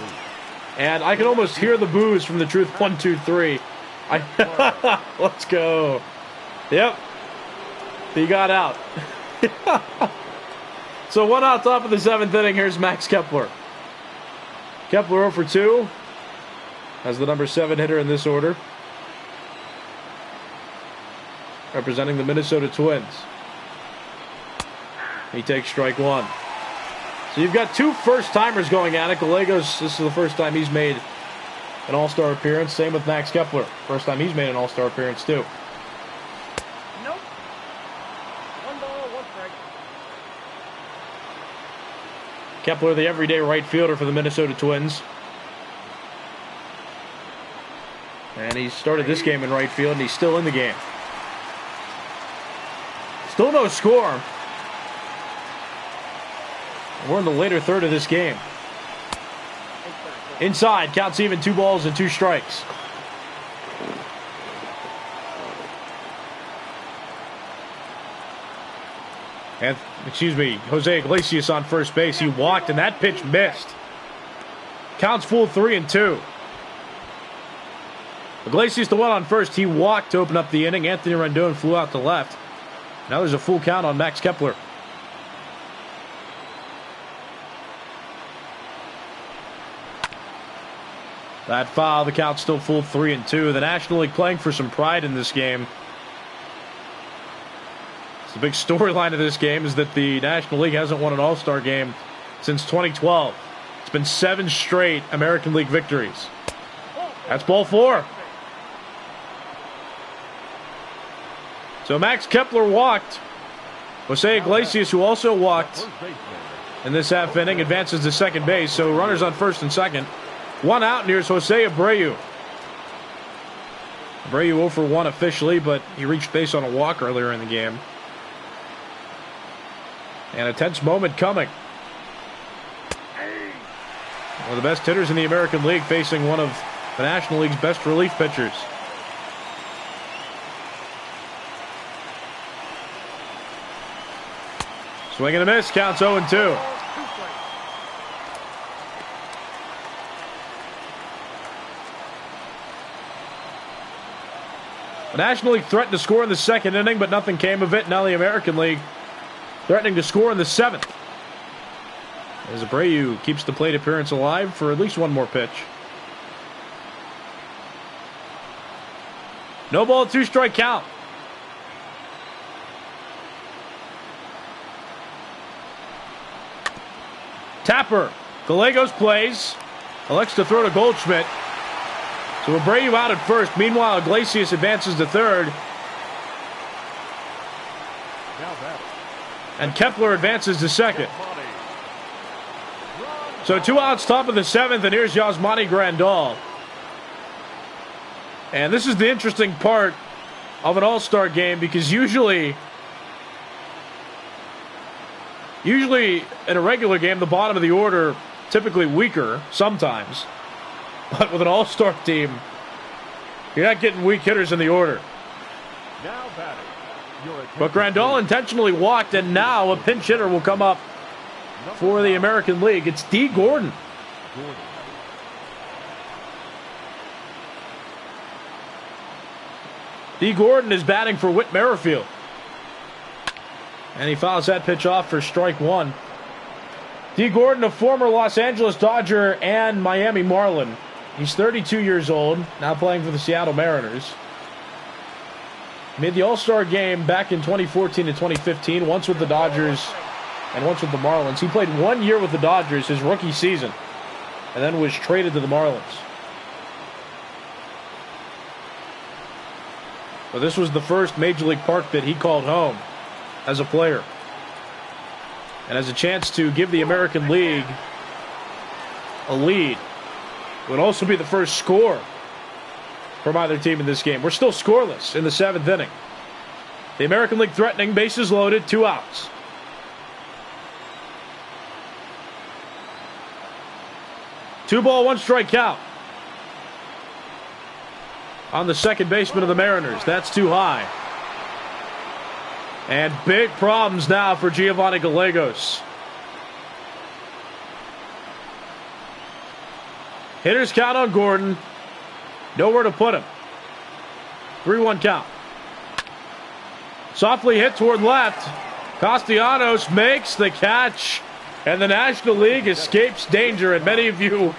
And I can almost hear the boos from the Truth 1, 2, 3. Let's go. Yep. He got out. So 1 out, top of the 7th inning. Here's Max Kepler. Kepler 0 for 2. As the number 7 hitter in this order. Representing the Minnesota Twins. He takes strike 1. So you've got 2 first-timers going at it. Gallegos, this is the first time he's made an All-Star appearance. Same with Max Kepler. First time he's made an All-Star appearance, too. Nope. 1 ball, 1 strike. Kepler, the everyday right fielder for the Minnesota Twins. And he started this game in right field, and he's still in the game. Still no score. We're in the later third of this game. Inside, counts even, 2 balls and 2 strikes. And, Jose Iglesias on first base. He walked, and that pitch missed. Counts full 3-2. Iglesias the one on first. He walked to open up the inning. Anthony Rendon flew out to left. Now there's a full count on Max Kepler. That foul, the count still full 3-2. The National League playing for some pride in this game. The big storyline of this game is that the National League hasn't won an All-Star game since 2012. It's been 7 straight American League victories. That's ball 4. So Max Kepler walked. Jose Iglesias, who also walked in this half inning, advances to second base. So runners on first and second. 1 out, and here's Jose Abreu. Abreu 0 for 1 officially, but he reached base on a walk earlier in the game. And a tense moment coming. One of the best hitters in the American League facing one of the National League's best relief pitchers. Swing and a miss, counts 0-2. The National League threatened to score in the second inning, but nothing came of it. Now the American League threatening to score in the 7th. As Abreu keeps the plate appearance alive for at least one more pitch. No ball, 2 strike count. Tapper. Gallegos plays. Elects to throw to Goldschmidt. So Abreu out at first. Meanwhile, Iglesias advances to third. And Kepler advances to second. So 2 outs, top of the 7th, and here's Yasmani Grandal. And this is the interesting part of an All-Star game, because usually in a regular game, the bottom of the order typically weaker sometimes. But with an All-Star team, you're not getting weak hitters in the order. But Grandal intentionally walked, and now a pinch hitter will come up for the American League. It's D. Gordon. D. Gordon is batting for Whit Merrifield. And he fouls that pitch off for strike 1. D. Gordon, a former Los Angeles Dodger and Miami Marlin. He's 32 years old, now playing for the Seattle Mariners. Made the All-Star game back in 2014 and 2015, once with the Dodgers and once with the Marlins. He played 1 year with the Dodgers, his rookie season, and then was traded to the Marlins. But this was the first Major League Park that he called home as a player. And as a chance to give the American League a lead. It would also be the first score from either team in this game. We're still scoreless in the 7th inning. The American League threatening, bases loaded, 2 outs. Two ball, 1 strike count. on the second baseman of the Mariners. That's too high. And big problems now for Giovanni Gallegos. Hitters count on Gordon. Nowhere to put him. 3-1 count. Softly hit toward left. Castellanos makes the catch. And the National League escapes danger. And many of you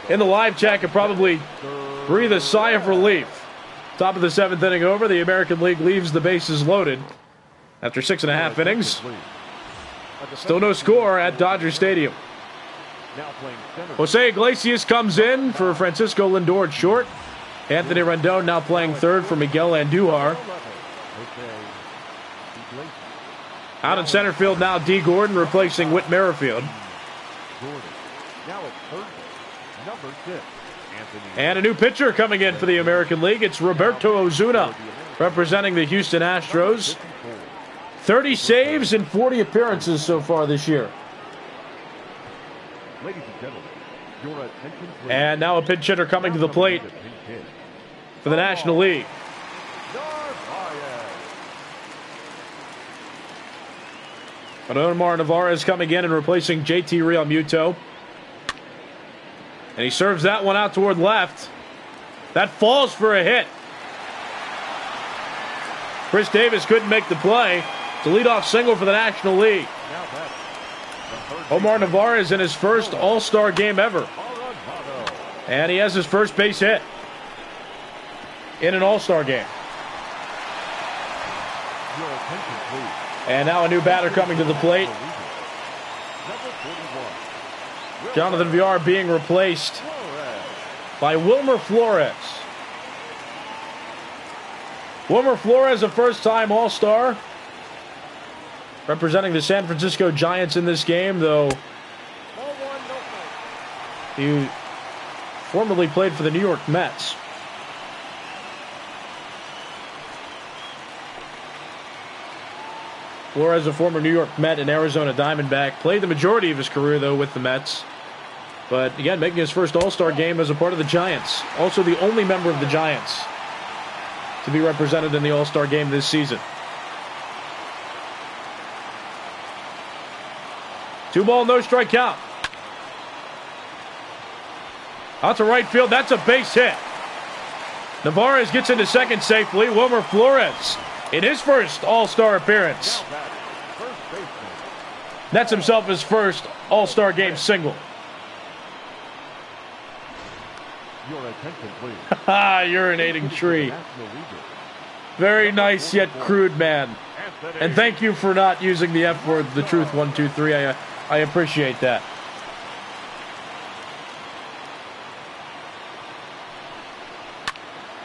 in the live chat can probably breathe a sigh of relief. Top of the 7th inning over. The American League leaves the bases loaded after 6.5 innings. Still no score at Dodger Stadium. Jose Iglesias comes in for Francisco Lindor at short. Anthony Rendon now playing third for Miguel Andujar. Out in center field now, D. Gordon replacing Whit Merrifield. And a new pitcher coming in for the American League. It's Roberto Osuna representing the Houston Astros. 30 saves and 40 appearances so far this year. And now a pinch hitter coming to the plate for the National League. But Omar Narvaez coming in and replacing JT Realmuto. And he serves that one out toward left. That falls for a hit. Chris Davis couldn't make the play. It's a leadoff single for the National League. Omar Narvaez in his first All-Star game ever. And he has his first base hit in an All-Star game. And now a new batter coming to the plate. Jonathan Villar being replaced by Wilmer Flores. Wilmer Flores, a first-time All-Star, representing the San Francisco Giants in this game, though he formerly played for the New York Mets. Flores, a former New York Met and Arizona Diamondback, played the majority of his career, though, with the Mets. But, again, making his first All-Star game as a part of the Giants. Also the only member of the Giants to be represented in the All-Star game this season. 2-ball, no-strike count. Out to right field. That's a base hit. Narvaez gets into second safely. Wilmer Flores in his first All-Star appearance. That's himself his first All-Star game single. Ha! Urinating tree. Very nice yet crude, man. And thank you for not using the F word, the truth 1, 2, 3. I appreciate that.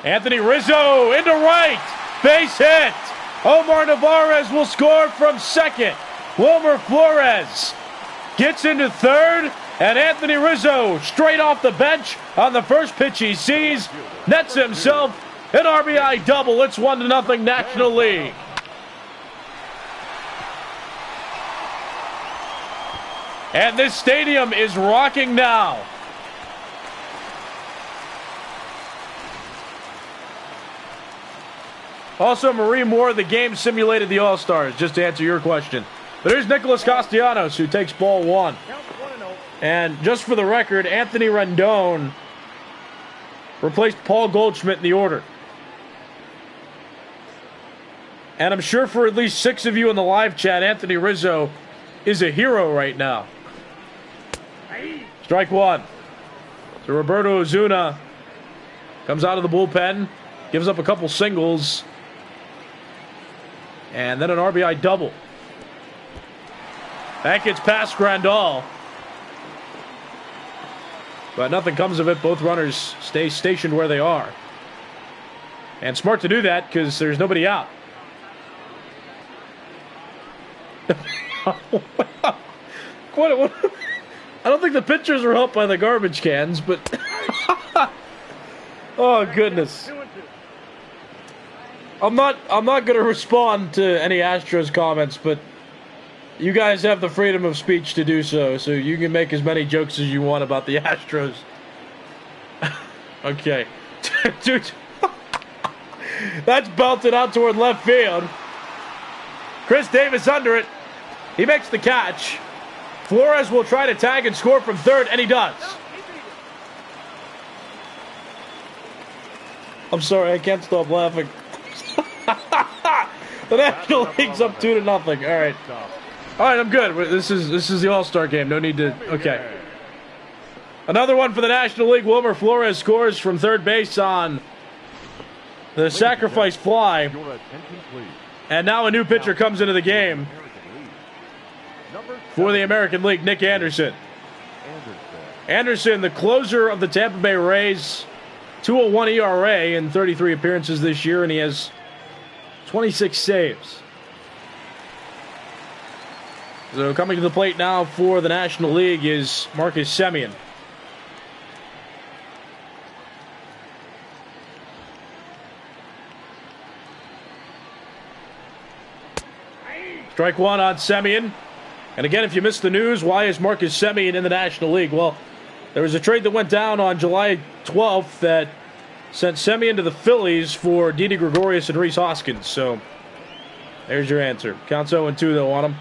Anthony Rizzo into right. Base hit. Omar Narvaez will score from second. Wilmer Flores gets into third. And Anthony Rizzo, straight off the bench on the first pitch he sees, nets himself an RBI double. It's 1-0 National League. And this stadium is rocking now. Also, Marie Moore, the game simulated the All-Stars, just to answer your question. But here's Nicholas Castellanos, who takes ball one. And just for the record, Anthony Rendon replaced Paul Goldschmidt in the order. And I'm sure for at least 6 of you in the live chat, Anthony Rizzo is a hero right now. Strike one. So Roberto Osuna comes out of the bullpen, gives up a couple singles, and then an RBI double. That gets past Grandal. But nothing comes of it. Both runners stay stationed where they are. And smart to do that because there's nobody out. What? I don't think the pitchers are helped by the garbage cans, but... Oh, goodness. I'm not going to respond to any Astros comments, but you guys have the freedom of speech to do so you can make as many jokes as you want about the Astros. Okay. Dude, That's belted out toward left field. Chris Davis under it. He makes the catch. Flores will try to tag and score from third, and he does. I'm sorry, I can't stop laughing. The National League's up 2-0. All right. All right, I'm good. This is the All-Star game. No need to... Okay. Another one for the National League. Wilmer Flores scores from third base on the sacrifice fly. And now a new pitcher comes into the game for the American League, Nick Anderson. Anderson, the closer of the Tampa Bay Rays, 2.01 ERA in 33 appearances this year, and he has 26 saves. So coming to the plate now for the National League is Marcus Semien. Strike one on Semien. And again, if you missed the news, why is Marcus Semien in the National League? Well, there was a trade that went down on July 12th that sent Semien to the Phillies for Didi Gregorius and Rhys Hoskins. So, there's your answer. Counts 0-2, though, on him.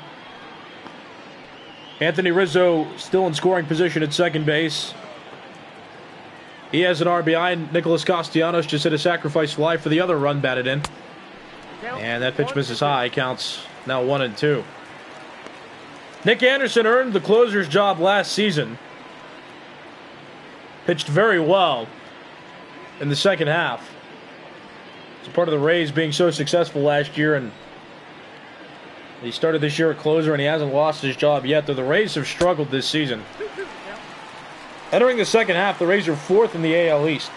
Anthony Rizzo still in scoring position at second base. He has an RBI. Nicholas Castellanos just hit a sacrifice fly for the other run batted in. And that pitch misses high. Counts now 1-2. Nick Anderson earned the closer's job last season. Pitched very well in the second half. It's part of the Rays being so successful last year, and he started this year at closer, and he hasn't lost his job yet, though the Rays have struggled this season. Entering the second half, the Rays are fourth in the AL East.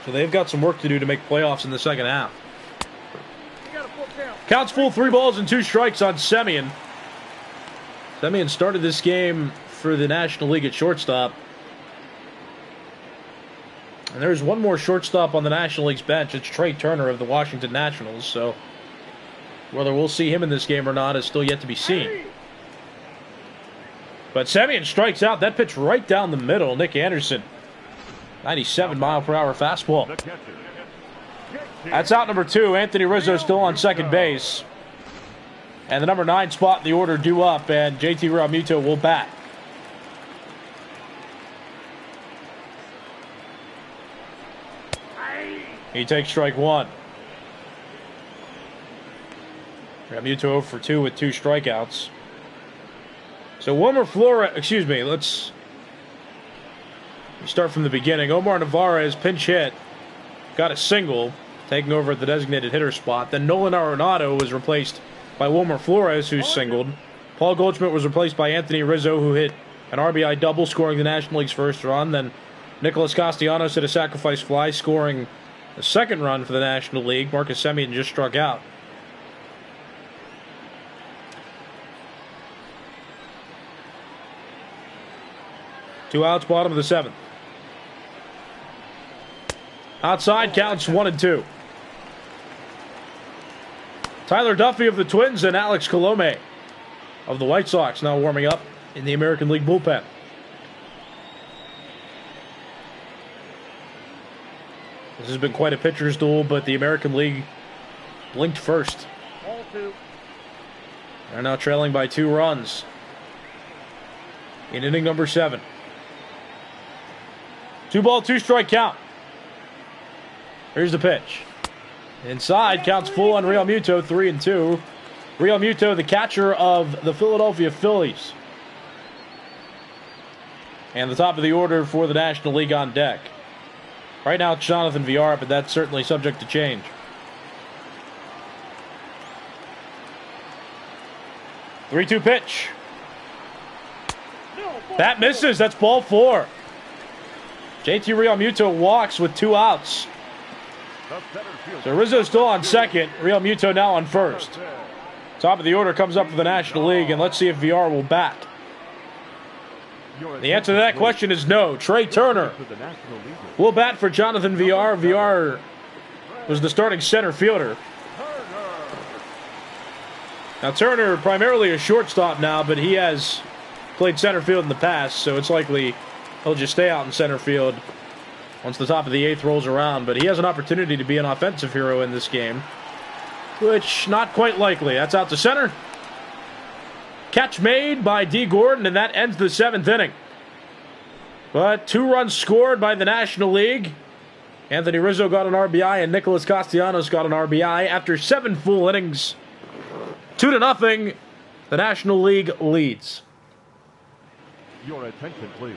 So they've got some work to do to make playoffs in the second half. Counts full, 3 balls and 2 strikes on Semien. Semien started this game for the National League at shortstop. And there's one more shortstop on the National League's bench. It's Trey Turner of the Washington Nationals. So whether we'll see him in this game or not is still yet to be seen. But Semien strikes out. That pitch right down the middle. Nick Anderson, 97-mile-per-hour fastball. That's out number 2. Anthony Rizzo still on second base. And the number 9 spot in the order due up, and JT Realmuto will bat. He takes strike 1. Realmuto 0 for 2 with 2 strikeouts. So Wilmer Flores, excuse me, let's start from the beginning. Omar Narvaez pinch hit, got a single, taking over at the designated hitter spot. Then Nolan Arenado was replaced by Wilmer Flores, who singled. Paul Goldschmidt was replaced by Anthony Rizzo, who hit an RBI double, scoring the National League's first run. Then Nicholas Castellanos hit a sacrifice fly, scoring the second run for the National League. Marcus Semien just struck out. Two outs, bottom of the 7th. Outside, counts 1-2. Tyler Duffy of the Twins and Alex Colome of the White Sox now warming up in the American League bullpen. This has been quite a pitcher's duel, but the American League blinked first. They're now trailing by 2 runs in inning number 7. 2-ball, 2-strike count. Here's the pitch. Inside, counts full on Realmuto, 3-2. Realmuto, the catcher of the Philadelphia Phillies. And the top of the order for the National League on deck. Right now it's Jonathan Villar, but that's certainly subject to change. No, 3-2 pitch. That misses. That's ball 4. JT Realmuto walks with 2 outs. So Rizzo's still on second. Realmuto now on first. Top of the order comes up for the National League, and let's see if Villar will bat. The answer to that question is no. Trey Turner will bat for Jonathan Villar. Villar was the starting center fielder. Now Turner, primarily a shortstop now, but he has played center field in the past, so it's likely he'll just stay out in center field once the top of the 8th rolls around. But he has an opportunity to be an offensive hero in this game, which not quite likely. That's out to center. Catch made by D. Gordon, and that ends the 7th inning. But 2 runs scored by the National League. Anthony Rizzo got an RBI, and Nicholas Castellanos got an RBI after 7 full innings. 2-0. The National League leads. Your attention, please.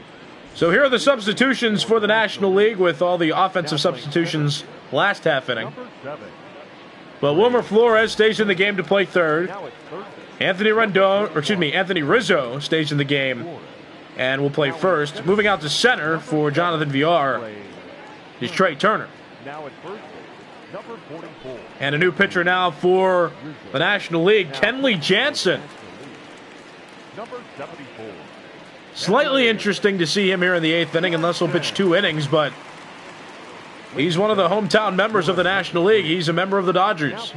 So here are the substitutions for the National League, with all the offensive substitutions last half inning. Number 7. But Wilmer Flores stays in the game to play third. Now it's third. Anthony Rizzo stays in the game and will play first. Moving out to center for Jonathan Villar is Trey Turner. Now at first base, number 44. And a new pitcher now for the National League, Kenley Jansen. Number 74. Slightly interesting to see him here in the 8th inning, unless he'll pitch 2 innings, but he's one of the hometown members of the National League. He's a member of the Dodgers.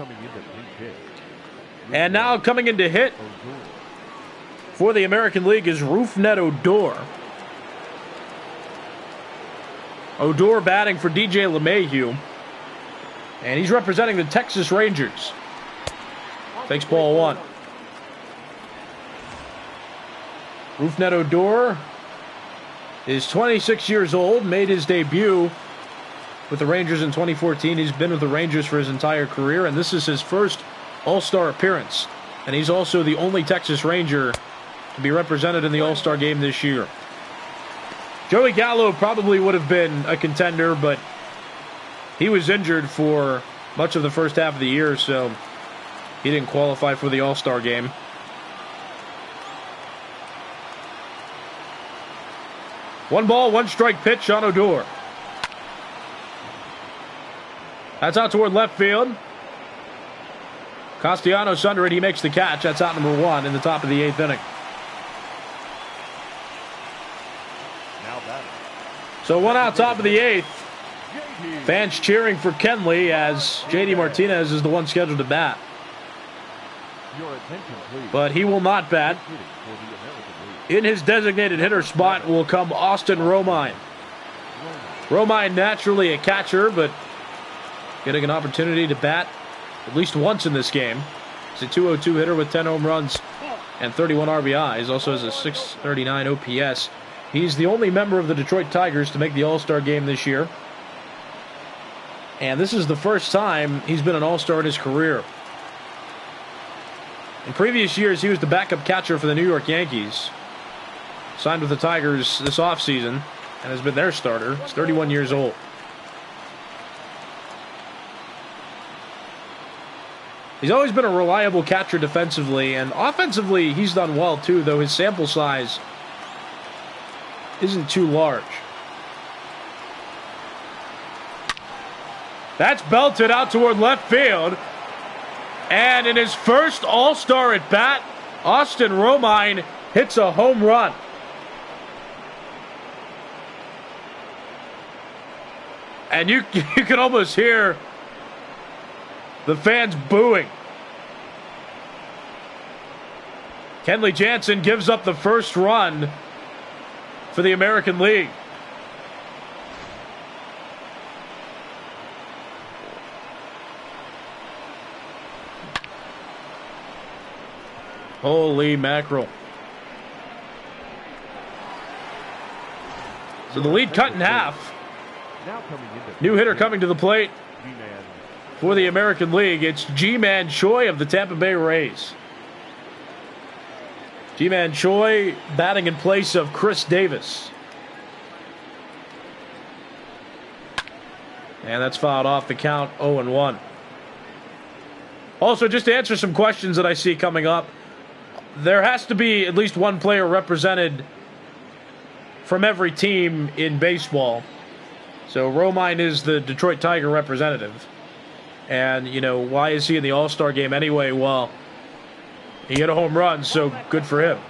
And now coming in to hit for the American League is Rougned Odor. Odor batting for DJ LeMahieu. And he's representing the Texas Rangers. Takes ball 1. Rougned Odor is 26 years old, made his debut with the Rangers in 2014. He's been with the Rangers for his entire career, and this is his first All-Star appearance. And he's also the only Texas Ranger to be represented in the All-Star game this year. Joey Gallo probably would have been a contender, but he was injured for much of the first half of the year, so he didn't qualify for the All-Star game. One ball, one strike pitch on Odor. That's out toward left field. Castellanos under it. He makes the catch. That's out number 1 in the top of the 8th inning. So 1 out, top of the 8th. Fans cheering for Kenley as J.D. Martinez is the one scheduled to bat. But he will not bat. In his designated hitter spot will come Austin Romine. Romine naturally a catcher, but getting an opportunity to bat at least once in this game. He's a .202 hitter with 10 home runs and 31 RBIs. Also has a .639 OPS. He's the only member of the Detroit Tigers to make the All-Star game this year. And this is the first time he's been an All-Star in his career. In previous years, he was the backup catcher for the New York Yankees. Signed with the Tigers this offseason and has been their starter. He's 31 years old. He's always been a reliable catcher defensively, and offensively he's done well too, though his sample size isn't too large. That's belted out toward left field. And in his first All-Star at bat, Austin Romine hits a home run. And you can almost hear the fans booing. Kenley Jansen gives up the first run for the American League. Holy mackerel. So the lead cut in half. New hitter coming to the plate for the American League. It's Ji-Man Choi of the Tampa Bay Rays. Ji-Man Choi batting in place of Chris Davis. And that's fouled off, the count 0-1. Also, just to answer some questions that I see coming up, there has to be at least one player represented from every team in baseball. So Romine is the Detroit Tiger representative. And, you know, why is he in the All-Star game anyway? Well, he hit a home run, so good for him.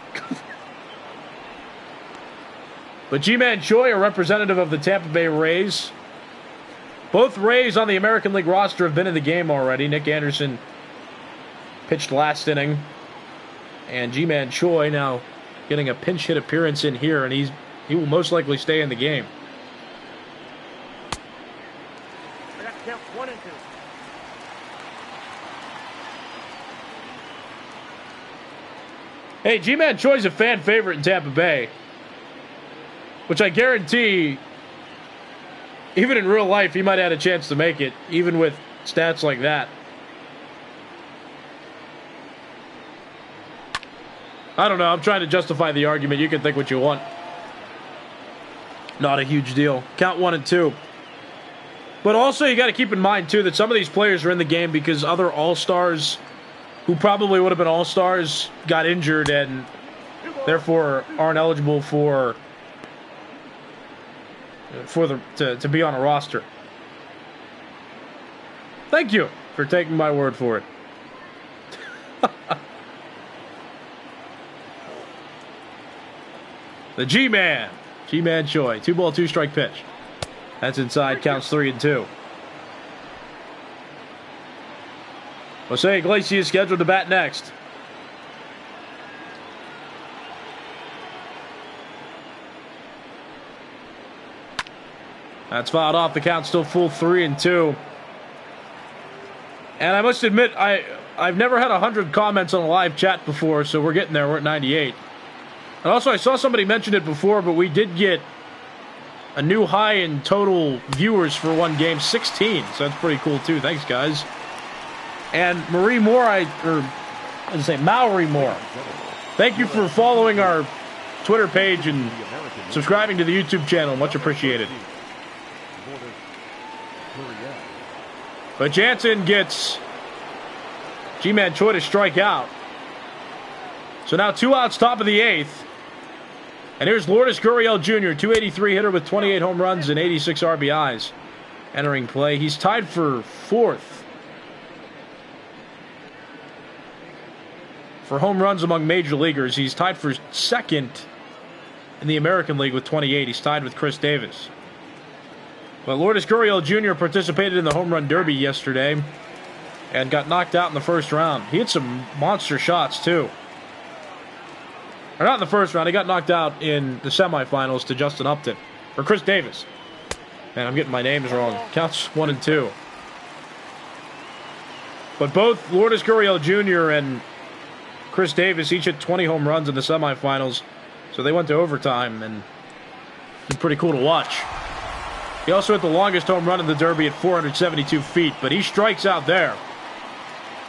But Ji-Man Choi, a representative of the Tampa Bay Rays. Both Rays on the American League roster have been in the game already. Nick Anderson pitched last inning. And Ji-Man Choi now getting a pinch hit appearance in here, and he will most likely stay in the game. Count 1 and 2. Hey, G-Man Choi's a fan favorite in Tampa Bay, which I guarantee, even in real life, he might have had a chance to make it, even with stats like that. I don't know. I'm trying to justify the argument. You can think what you want. Not a huge deal. Count 1 and 2. But also, you got to keep in mind, too, that some of these players are in the game because other All-Stars who probably would have been All-Stars got injured and therefore aren't eligible to be on a roster. Thank you for taking my word for it. The G-Man Choi. 2-ball, 2-strike pitch. That's inside, counts 3 and 2. Jose Iglesias scheduled to bat next. That's fouled off. The count's still full 3 and 2. And I must admit, I've never had 100 comments on a live chat before, so we're getting there. We're at 98. And also, I saw somebody mention it before, but we did get a new high in total viewers for one game, 16. So that's pretty cool, too. Thanks, guys. And Mauri Moore, thank you for following our Twitter page and subscribing to the YouTube channel. Much appreciated. But Jansen gets G-Man Choi to strike out. So now 2 outs, top of the 8th. And here's Lourdes Gurriel Jr., 283 hitter with 28 home runs and 86 RBIs entering play. He's tied for 4th for home runs among major leaguers. He's tied for 2nd in the American League with 28. He's tied with Chris Davis. But Lourdes Gurriel Jr. participated in the home run derby yesterday and got knocked out in the first round. He had some monster shots, too. Or not in the first round. He got knocked out in the semifinals to Justin Upton. Or Chris Davis. Man, I'm getting my names wrong. Counts 1 and 2. But both Lourdes Gurriel Jr. and Chris Davis each hit 20 home runs in the semifinals. So they went to overtime, and it's pretty cool to watch. He also hit the longest home run in the Derby at 472 feet, but he strikes out there.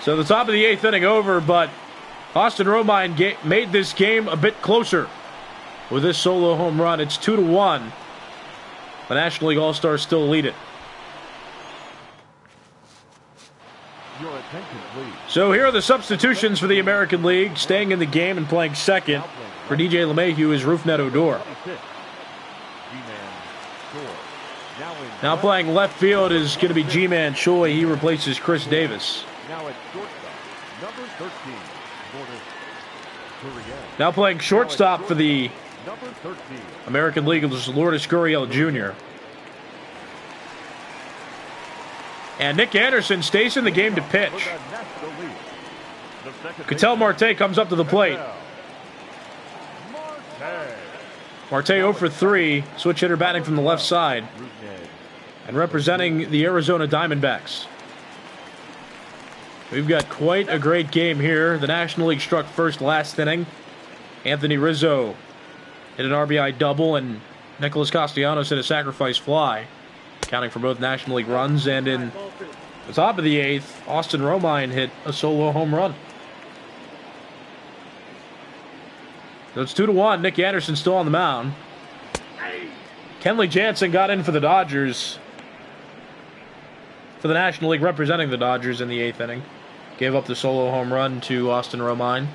So the top of the 8th inning over, but Austin Romine made this game a bit closer with this solo home run. It's 2-1. The National League All-Stars still lead it. Your attention, please. So here are the substitutions for the American League. Staying in the game and playing second for DJ LeMahieu is Rufnet Odor. Now playing left field is going to be G-Man Choi. He replaces Chris Davis. Now at shortstop, number 13, Now playing shortstop for the number 13. American League is Lourdes Gurriel Jr. And Nick Anderson stays in the game to pitch. Ketel Marte comes up to the plate. Marte 0 for 3, switch hitter batting from the left side. And representing the Arizona Diamondbacks. We've got quite a great game here. The National League struck first last inning. Anthony Rizzo hit an RBI double, and Nicholas Castellanos hit a sacrifice fly, counting for both National League runs. And in the top of the 8th, Austin Romine hit a solo home run. So it's 2-1. Nick Anderson still on the mound. Kenley Jansen got in for the Dodgers. For the National League, representing the Dodgers in the 8th inning. Gave up the solo home run to Austin Romine.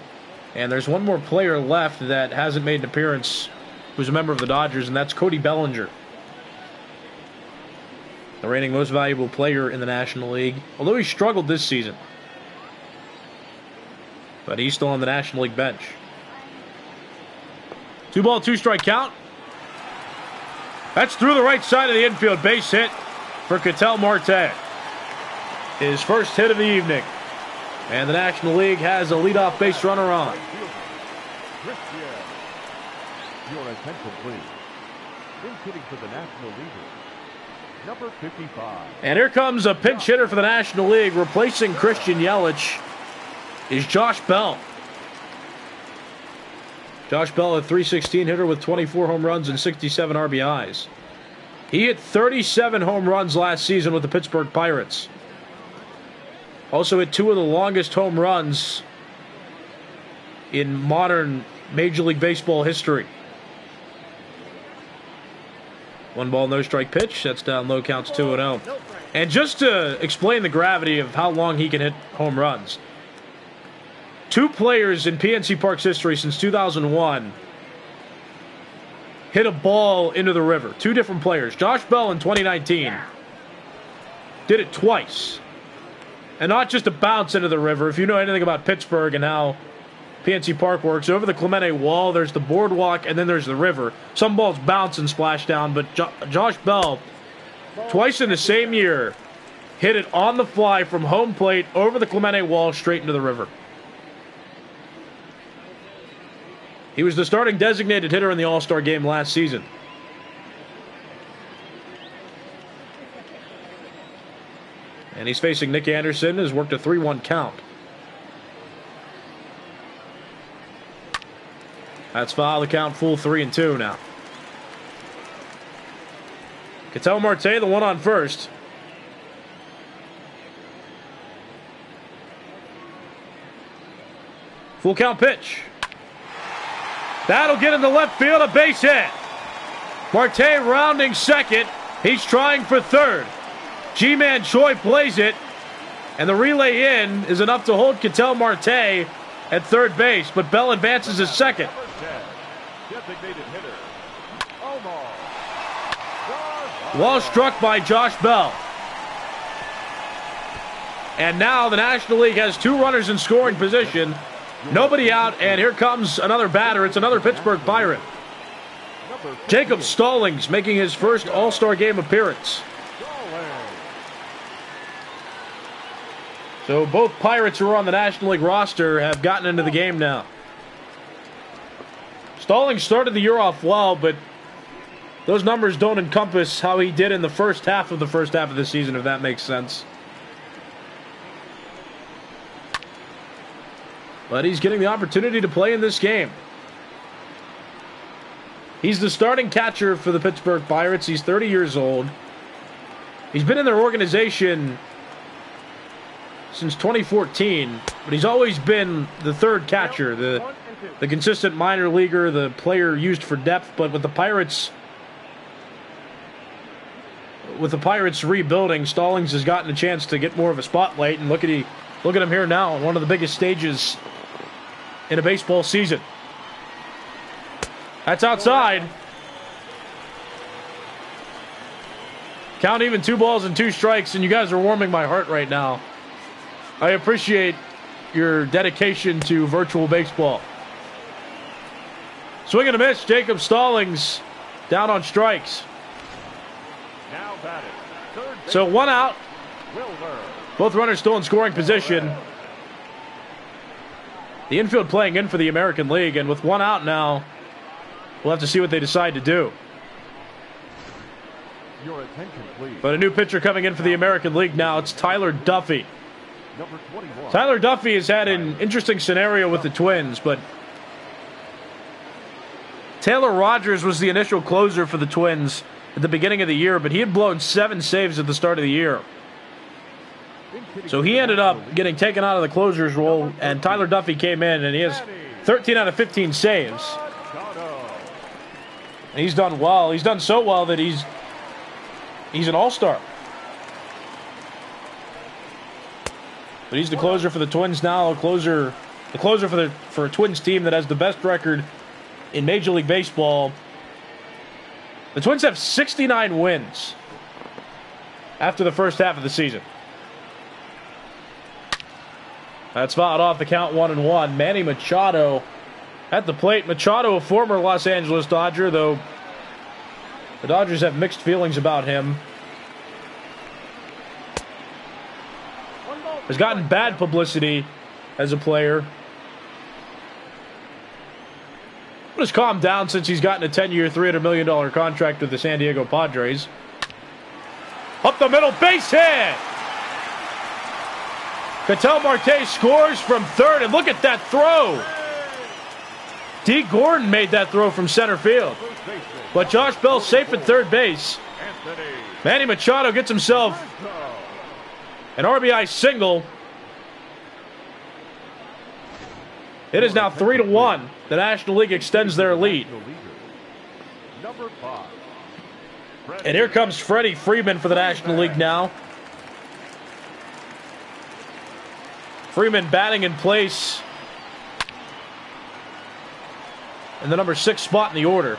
And there's one more player left that hasn't made an appearance who's a member of the Dodgers, and that's Cody Bellinger. The reigning most valuable player in the National League, although he struggled this season. But he's still on the National League bench. 2-ball, 2-strike count. That's through the right side of the infield. Base hit for Ketel Marte. His first hit of the evening. And the National League has a leadoff base runner on. Your attention, please. Base hitting for the National League, Number 55. And here comes a pinch hitter for the National League. Replacing Christian Yelich is Josh Bell. Josh Bell, a .316 hitter with 24 home runs and 67 RBIs. He hit 37 home runs last season with the Pittsburgh Pirates. Also hit 2 of the longest home runs in modern Major League Baseball history. 1 ball, no strike pitch. That's down low, counts 2-0. And just to explain the gravity of how long he can hit home runs, 2 players in PNC Park's history since 2001 hit a ball into the river. 2 different players. Josh Bell in 2019 did it twice. And not just a bounce into the river. If you know anything about Pittsburgh and how PNC Park works, over the Clemente Wall, there's the boardwalk, and then there's the river. Some balls bounce and splash down, but Josh Bell, twice in the same year, hit it on the fly from home plate over the Clemente Wall straight into the river. He was the starting designated hitter in the All-Star game last season. And he's facing Nick Anderson, who's worked a 3-1 count. That's foul. The count full 3-2 now. Ketel Marte, the one on first. Full count pitch. That'll get into left field, a base hit. Marte rounding second. He's trying for third. G-Man Choi plays it, and the relay in is enough to hold Ketel Marte at third base, but Bell advances to second. Wall struck by Josh Bell. And now the National League has 2 runners in scoring position. Nobody out, and here comes another batter. It's another Pittsburgh Pirate. Jacob Stallings making his first All-Star Game appearance. So both Pirates who are on the National League roster have gotten into the game now. Stallings started the year off well, but those numbers don't encompass how he did in the first half of the season, if that makes sense. But he's getting the opportunity to play in this game. He's the starting catcher for the Pittsburgh Pirates. He's 30 years old. He's been in their organization since 2014, but he's always been the third catcher, the consistent minor leaguer, the player used for depth. But with the Pirates rebuilding, Stallings has gotten a chance to get more of a spotlight. And look at him here now on one of the biggest stages in a baseball season. That's outside. Count even, 2 balls and 2 strikes, and you guys are warming my heart right now. I appreciate your dedication to virtual baseball. Swing and a miss. Jacob Stallings down on strikes. Now batting. So 1 out. Both runners still in scoring position. The infield playing in for the American League, and with 1 out now, we'll have to see what they decide to do. Your attention, please. But a new pitcher coming in for the American League now. It's Tyler Duffy. Number 21. Tyler Duffy has had an interesting scenario with the Twins, but Taylor Rogers was the initial closer for the Twins at the beginning of the year, but he had blown 7 saves at the start of the year. So he ended up getting taken out of the closer's role, and Tyler Duffy came in, and he has 13 out of 15 saves. And he's done well. He's done so well that he's an all-star. But he's the closer for the Twins now, the closer for a Twins team that has the best record in Major League Baseball. The Twins have 69 wins after the first half of the season. That's fouled off, the count 1-1. Manny Machado at the plate. Machado, a former Los Angeles Dodger, though the Dodgers have mixed feelings about him. Has gotten bad publicity as a player. But has calmed down since he's gotten a 10-year, $300 million contract with the San Diego Padres. Up the middle, base hit! Ketel Marte scores from third, and look at that throw! D. Gordon made that throw from center field. But Josh Bell safe at third base. Manny Machado gets himself an RBI single. It is now 3-1. The National League extends their lead. And here comes Freddie Freeman for the National League now. Freeman batting in place in the number 6 spot in the order.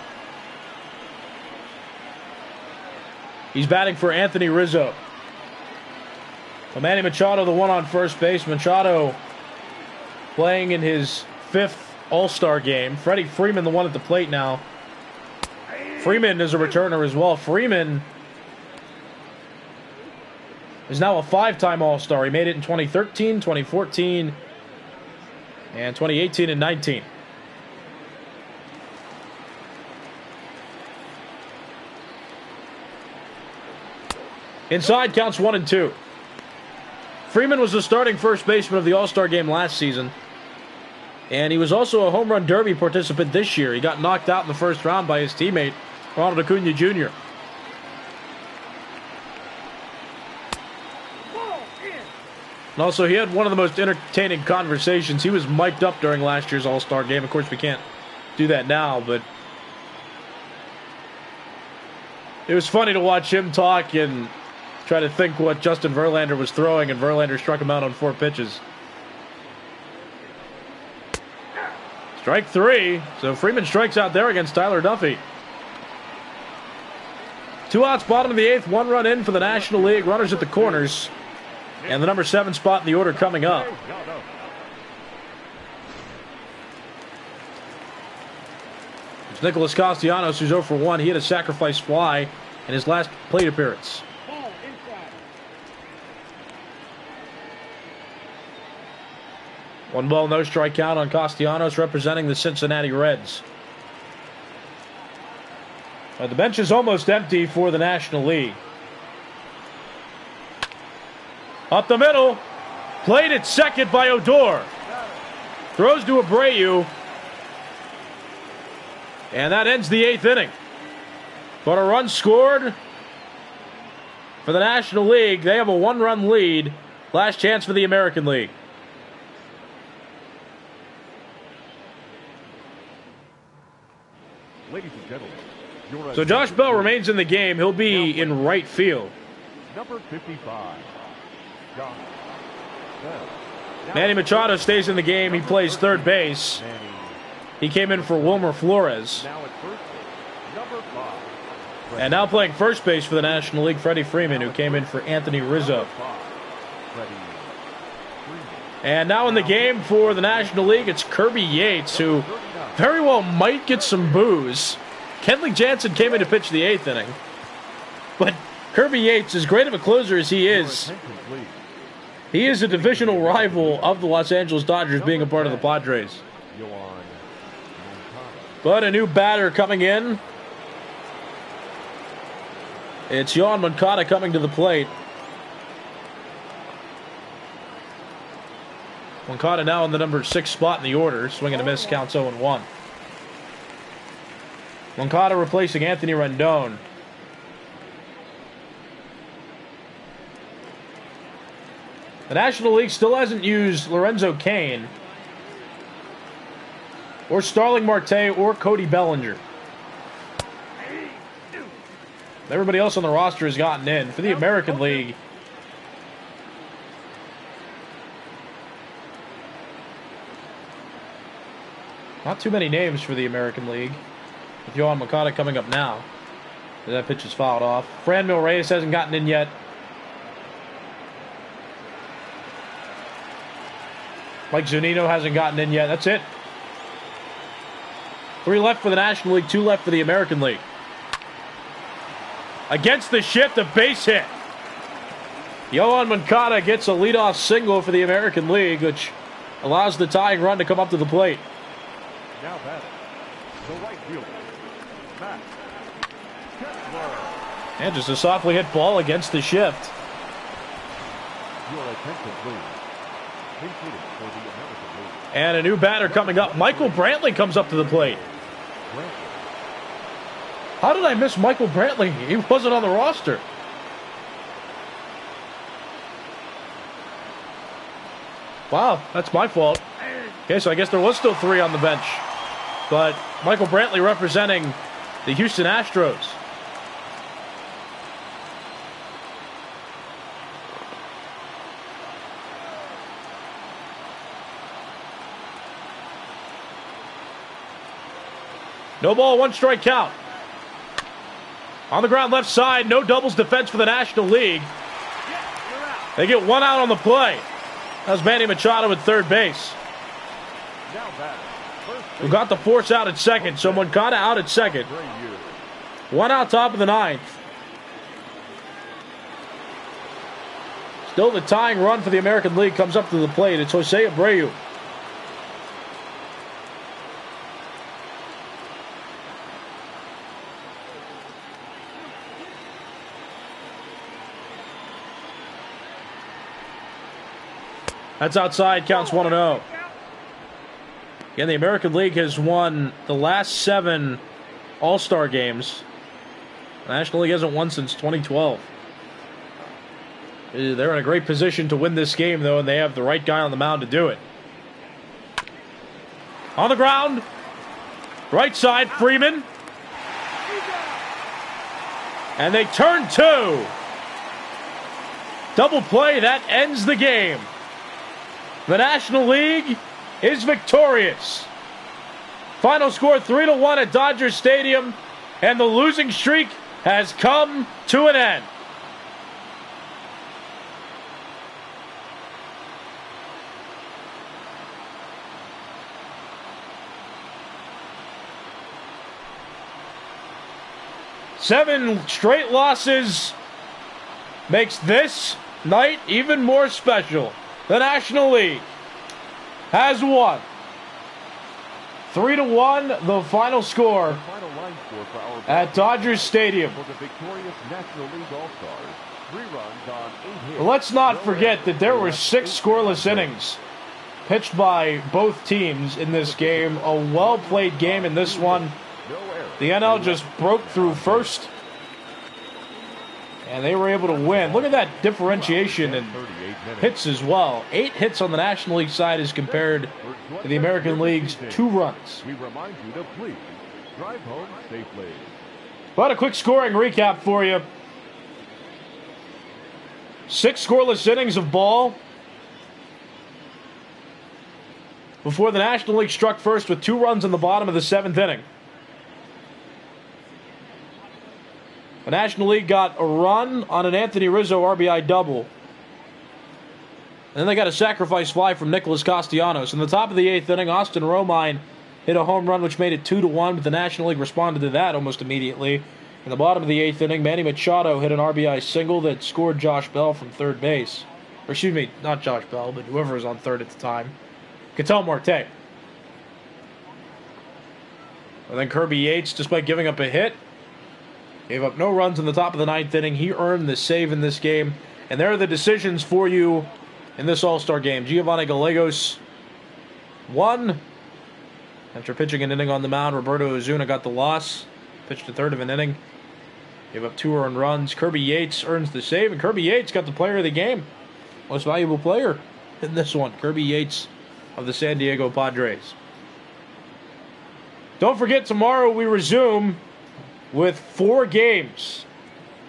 He's batting for Anthony Rizzo. So Manny Machado, the one on first base. Machado playing in his 5th All-Star game. Freddie Freeman, the one at the plate now. Freeman is a returner as well. Freeman is now a 5-time All-Star. He made it in 2013, 2014, and 2018 and 19. Inside, counts 1-2. Freeman was the starting first baseman of the All-Star game last season. And he was also a home run derby participant this year. He got knocked out in the first round by his teammate, Ronald Acuna Jr. And also, he had one of the most entertaining conversations. He was mic'd up during last year's All-Star game. Of course, we can't do that now, but it was funny to watch him talk and try to think what Justin Verlander was throwing, and Verlander struck him out on 4 pitches. Strike 3. So Freeman strikes out there against Tyler Duffy. 2 outs, bottom of the 8th. 1 run in for the National League. Runners at the corners. And the number 7 spot in the order coming up. It's Nicholas Castellanos, who's 0 for 1. He had a sacrifice fly in his last plate appearance. 1 ball, no strike count on Castellanos, representing the Cincinnati Reds. The bench is almost empty for the National League. Up the middle. Played at second by Odor. Throws to Abreu. And that ends the 8th inning. But a run scored for the National League. They have a 1-run lead. Last chance for the American League. Ladies and gentlemen, so Josh Bell remains in the game. He'll be in right field. Number 55. Josh Bell. Manny Machado stays in the game. He plays third base. He came in for Wilmer Flores. Now at first base, number 5. And now playing first base for the National League, Freddie Freeman, who came in for Anthony Rizzo. And now in the game for the National League, it's Kirby Yates, who very well might get some boos. Kenley Jansen came in to pitch the 8th inning. But Kirby Yates, as great of a closer as he is a divisional rival of the Los Angeles Dodgers, being a part of the Padres. But a new batter coming in. It's Yohan Moncada coming to the plate. Moncada now in the number 6 spot in the order. Swing and a miss, counts 0-1. Moncada replacing Anthony Rendon. The National League still hasn't used Lorenzo Cain, or Starling Marte, or Cody Bellinger. Everybody else on the roster has gotten in. For the American League, not too many names for the American League. With Yohan Moncada coming up now. That pitch is fouled off. Franmil Reyes hasn't gotten in yet. Mike Zunino hasn't gotten in yet. That's it. 3 left for the National League, 2 left for the American League. Against the shift, a base hit. Yohan Moncada gets a leadoff single for the American League, which allows the tying run to come up to the plate. Now batting, the right fielder, Matt Kessler. And just a softly hit ball against the shift. Your attention, please. Pink hitting for the American League. And a new batter coming up. Michael Brantley comes up to the plate. How did I miss Michael Brantley? He wasn't on the roster. Wow, that's my fault. Okay, so I guess there was still 3 on the bench. But Michael Brantley representing the Houston Astros. No ball, 1 strike count. On the ground left side, no doubles defense for the National League. They get 1 out on the play. That was Manny Machado at third base. Who got the force out at second, so Moncada out at second. 1 out top of the 9th. Still the tying run for the American League comes up to the plate. It's Jose Abreu. That's outside, counts 1-0. Again, the American League has won the last 7 All-Star games. The National League hasn't won since 2012. They're in a great position to win this game, though, and they have the right guy on the mound to do it. On the ground, right side, Freeman. And they turn 2. Double play, that ends the game. The National League is victorious. Final score 3-1 at Dodger Stadium, and the losing streak has come to an end. Seven straight losses makes this night even more special. The National League has won. 3-1, the final score at Dodgers Stadium. For the victorious National League All-Stars, 3 runs on 8 hits. Let's not forget that there were 6 scoreless innings pitched by both teams in this game. A well-played game in this one. The NL just broke through first, and they were able to win. Look at that differentiation in hits as well. 8 hits on the National League side as compared to the American League's 2 runs. We remind you to please drive home safely. But a quick scoring recap for you. 6 scoreless innings of ball before the National League struck first with 2 runs in the bottom of the 7th inning. The National League got a run on an Anthony Rizzo RBI double. And then they got a sacrifice fly from Nicholas Castellanos. In the top of the 8th inning, Austin Romine hit a home run which made it 2-1, but the National League responded to that almost immediately. In the bottom of the 8th inning, Manny Machado hit an RBI single that scored Josh Bell from third base. Or excuse me, not Josh Bell, but whoever was on third at the time. Ketel Marte. And then Kirby Yates, despite giving up a hit, gave up no runs in the top of the 9th inning. He earned the save in this game. And there are the decisions for you in this All-Star game. Giovanni Gallegos won. After pitching an inning on the mound, Roberto Ozuna got the loss. Pitched a third of an inning. Gave up 2 earned runs. Kirby Yates earns the save. And Kirby Yates got the player of the game. Most valuable player in this one. Kirby Yates of the San Diego Padres. Don't forget, tomorrow we resume with 4 games.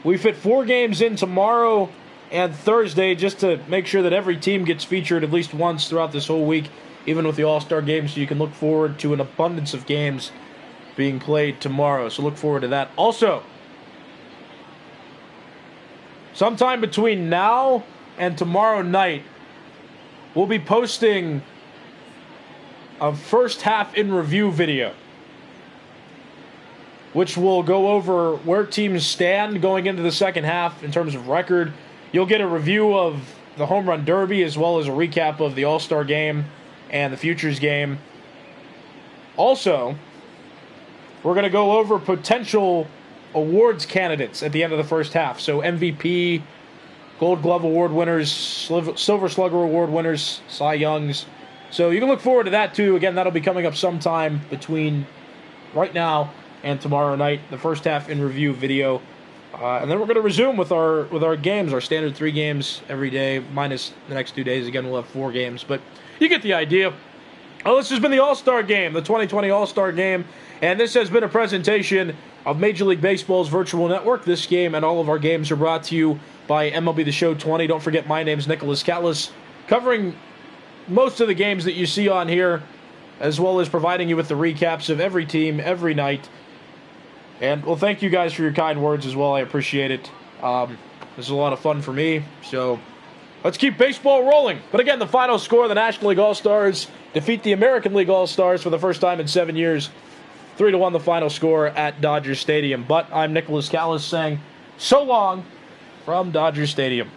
We fit 4 games in tomorrow and Thursday just to make sure that every team gets featured at least once throughout this whole week, even with the All-Star game, so you can look forward to an abundance of games being played tomorrow. So look forward to that. Also, sometime between now and tomorrow night, we'll be posting a first half in review video, which will go over where teams stand going into the second half in terms of record. You'll get a review of the Home Run Derby as well as a recap of the All-Star game and the Futures game. Also, we're going to go over potential awards candidates at the end of the first half. So MVP, Gold Glove Award winners, Silver Slugger Award winners, Cy Youngs. So you can look forward to that too. Again, that'll be coming up sometime between right now and tomorrow night. The first half in review video. And then we're going to resume with our games, our standard 3 games every day, minus the next 2 days. Again, we'll have 4 games, but you get the idea. Oh, this has been the All-Star Game, the 2020 All-Star Game, and this has been a presentation of Major League Baseball's virtual network. This game and all of our games are brought to you by MLB The Show 20. Don't forget, my name's Nicholas Callis, covering most of the games that you see on here, as well as providing you with the recaps of every team every night. And, well, thank you guys for your kind words as well. I appreciate it. This is a lot of fun for me, so let's keep baseball rolling. But again, the final score, the National League All-Stars defeat the American League All-Stars for the first time in 7 years. 3-1 the final score at Dodger Stadium. But I'm Nicholas Callis saying so long from Dodger Stadium.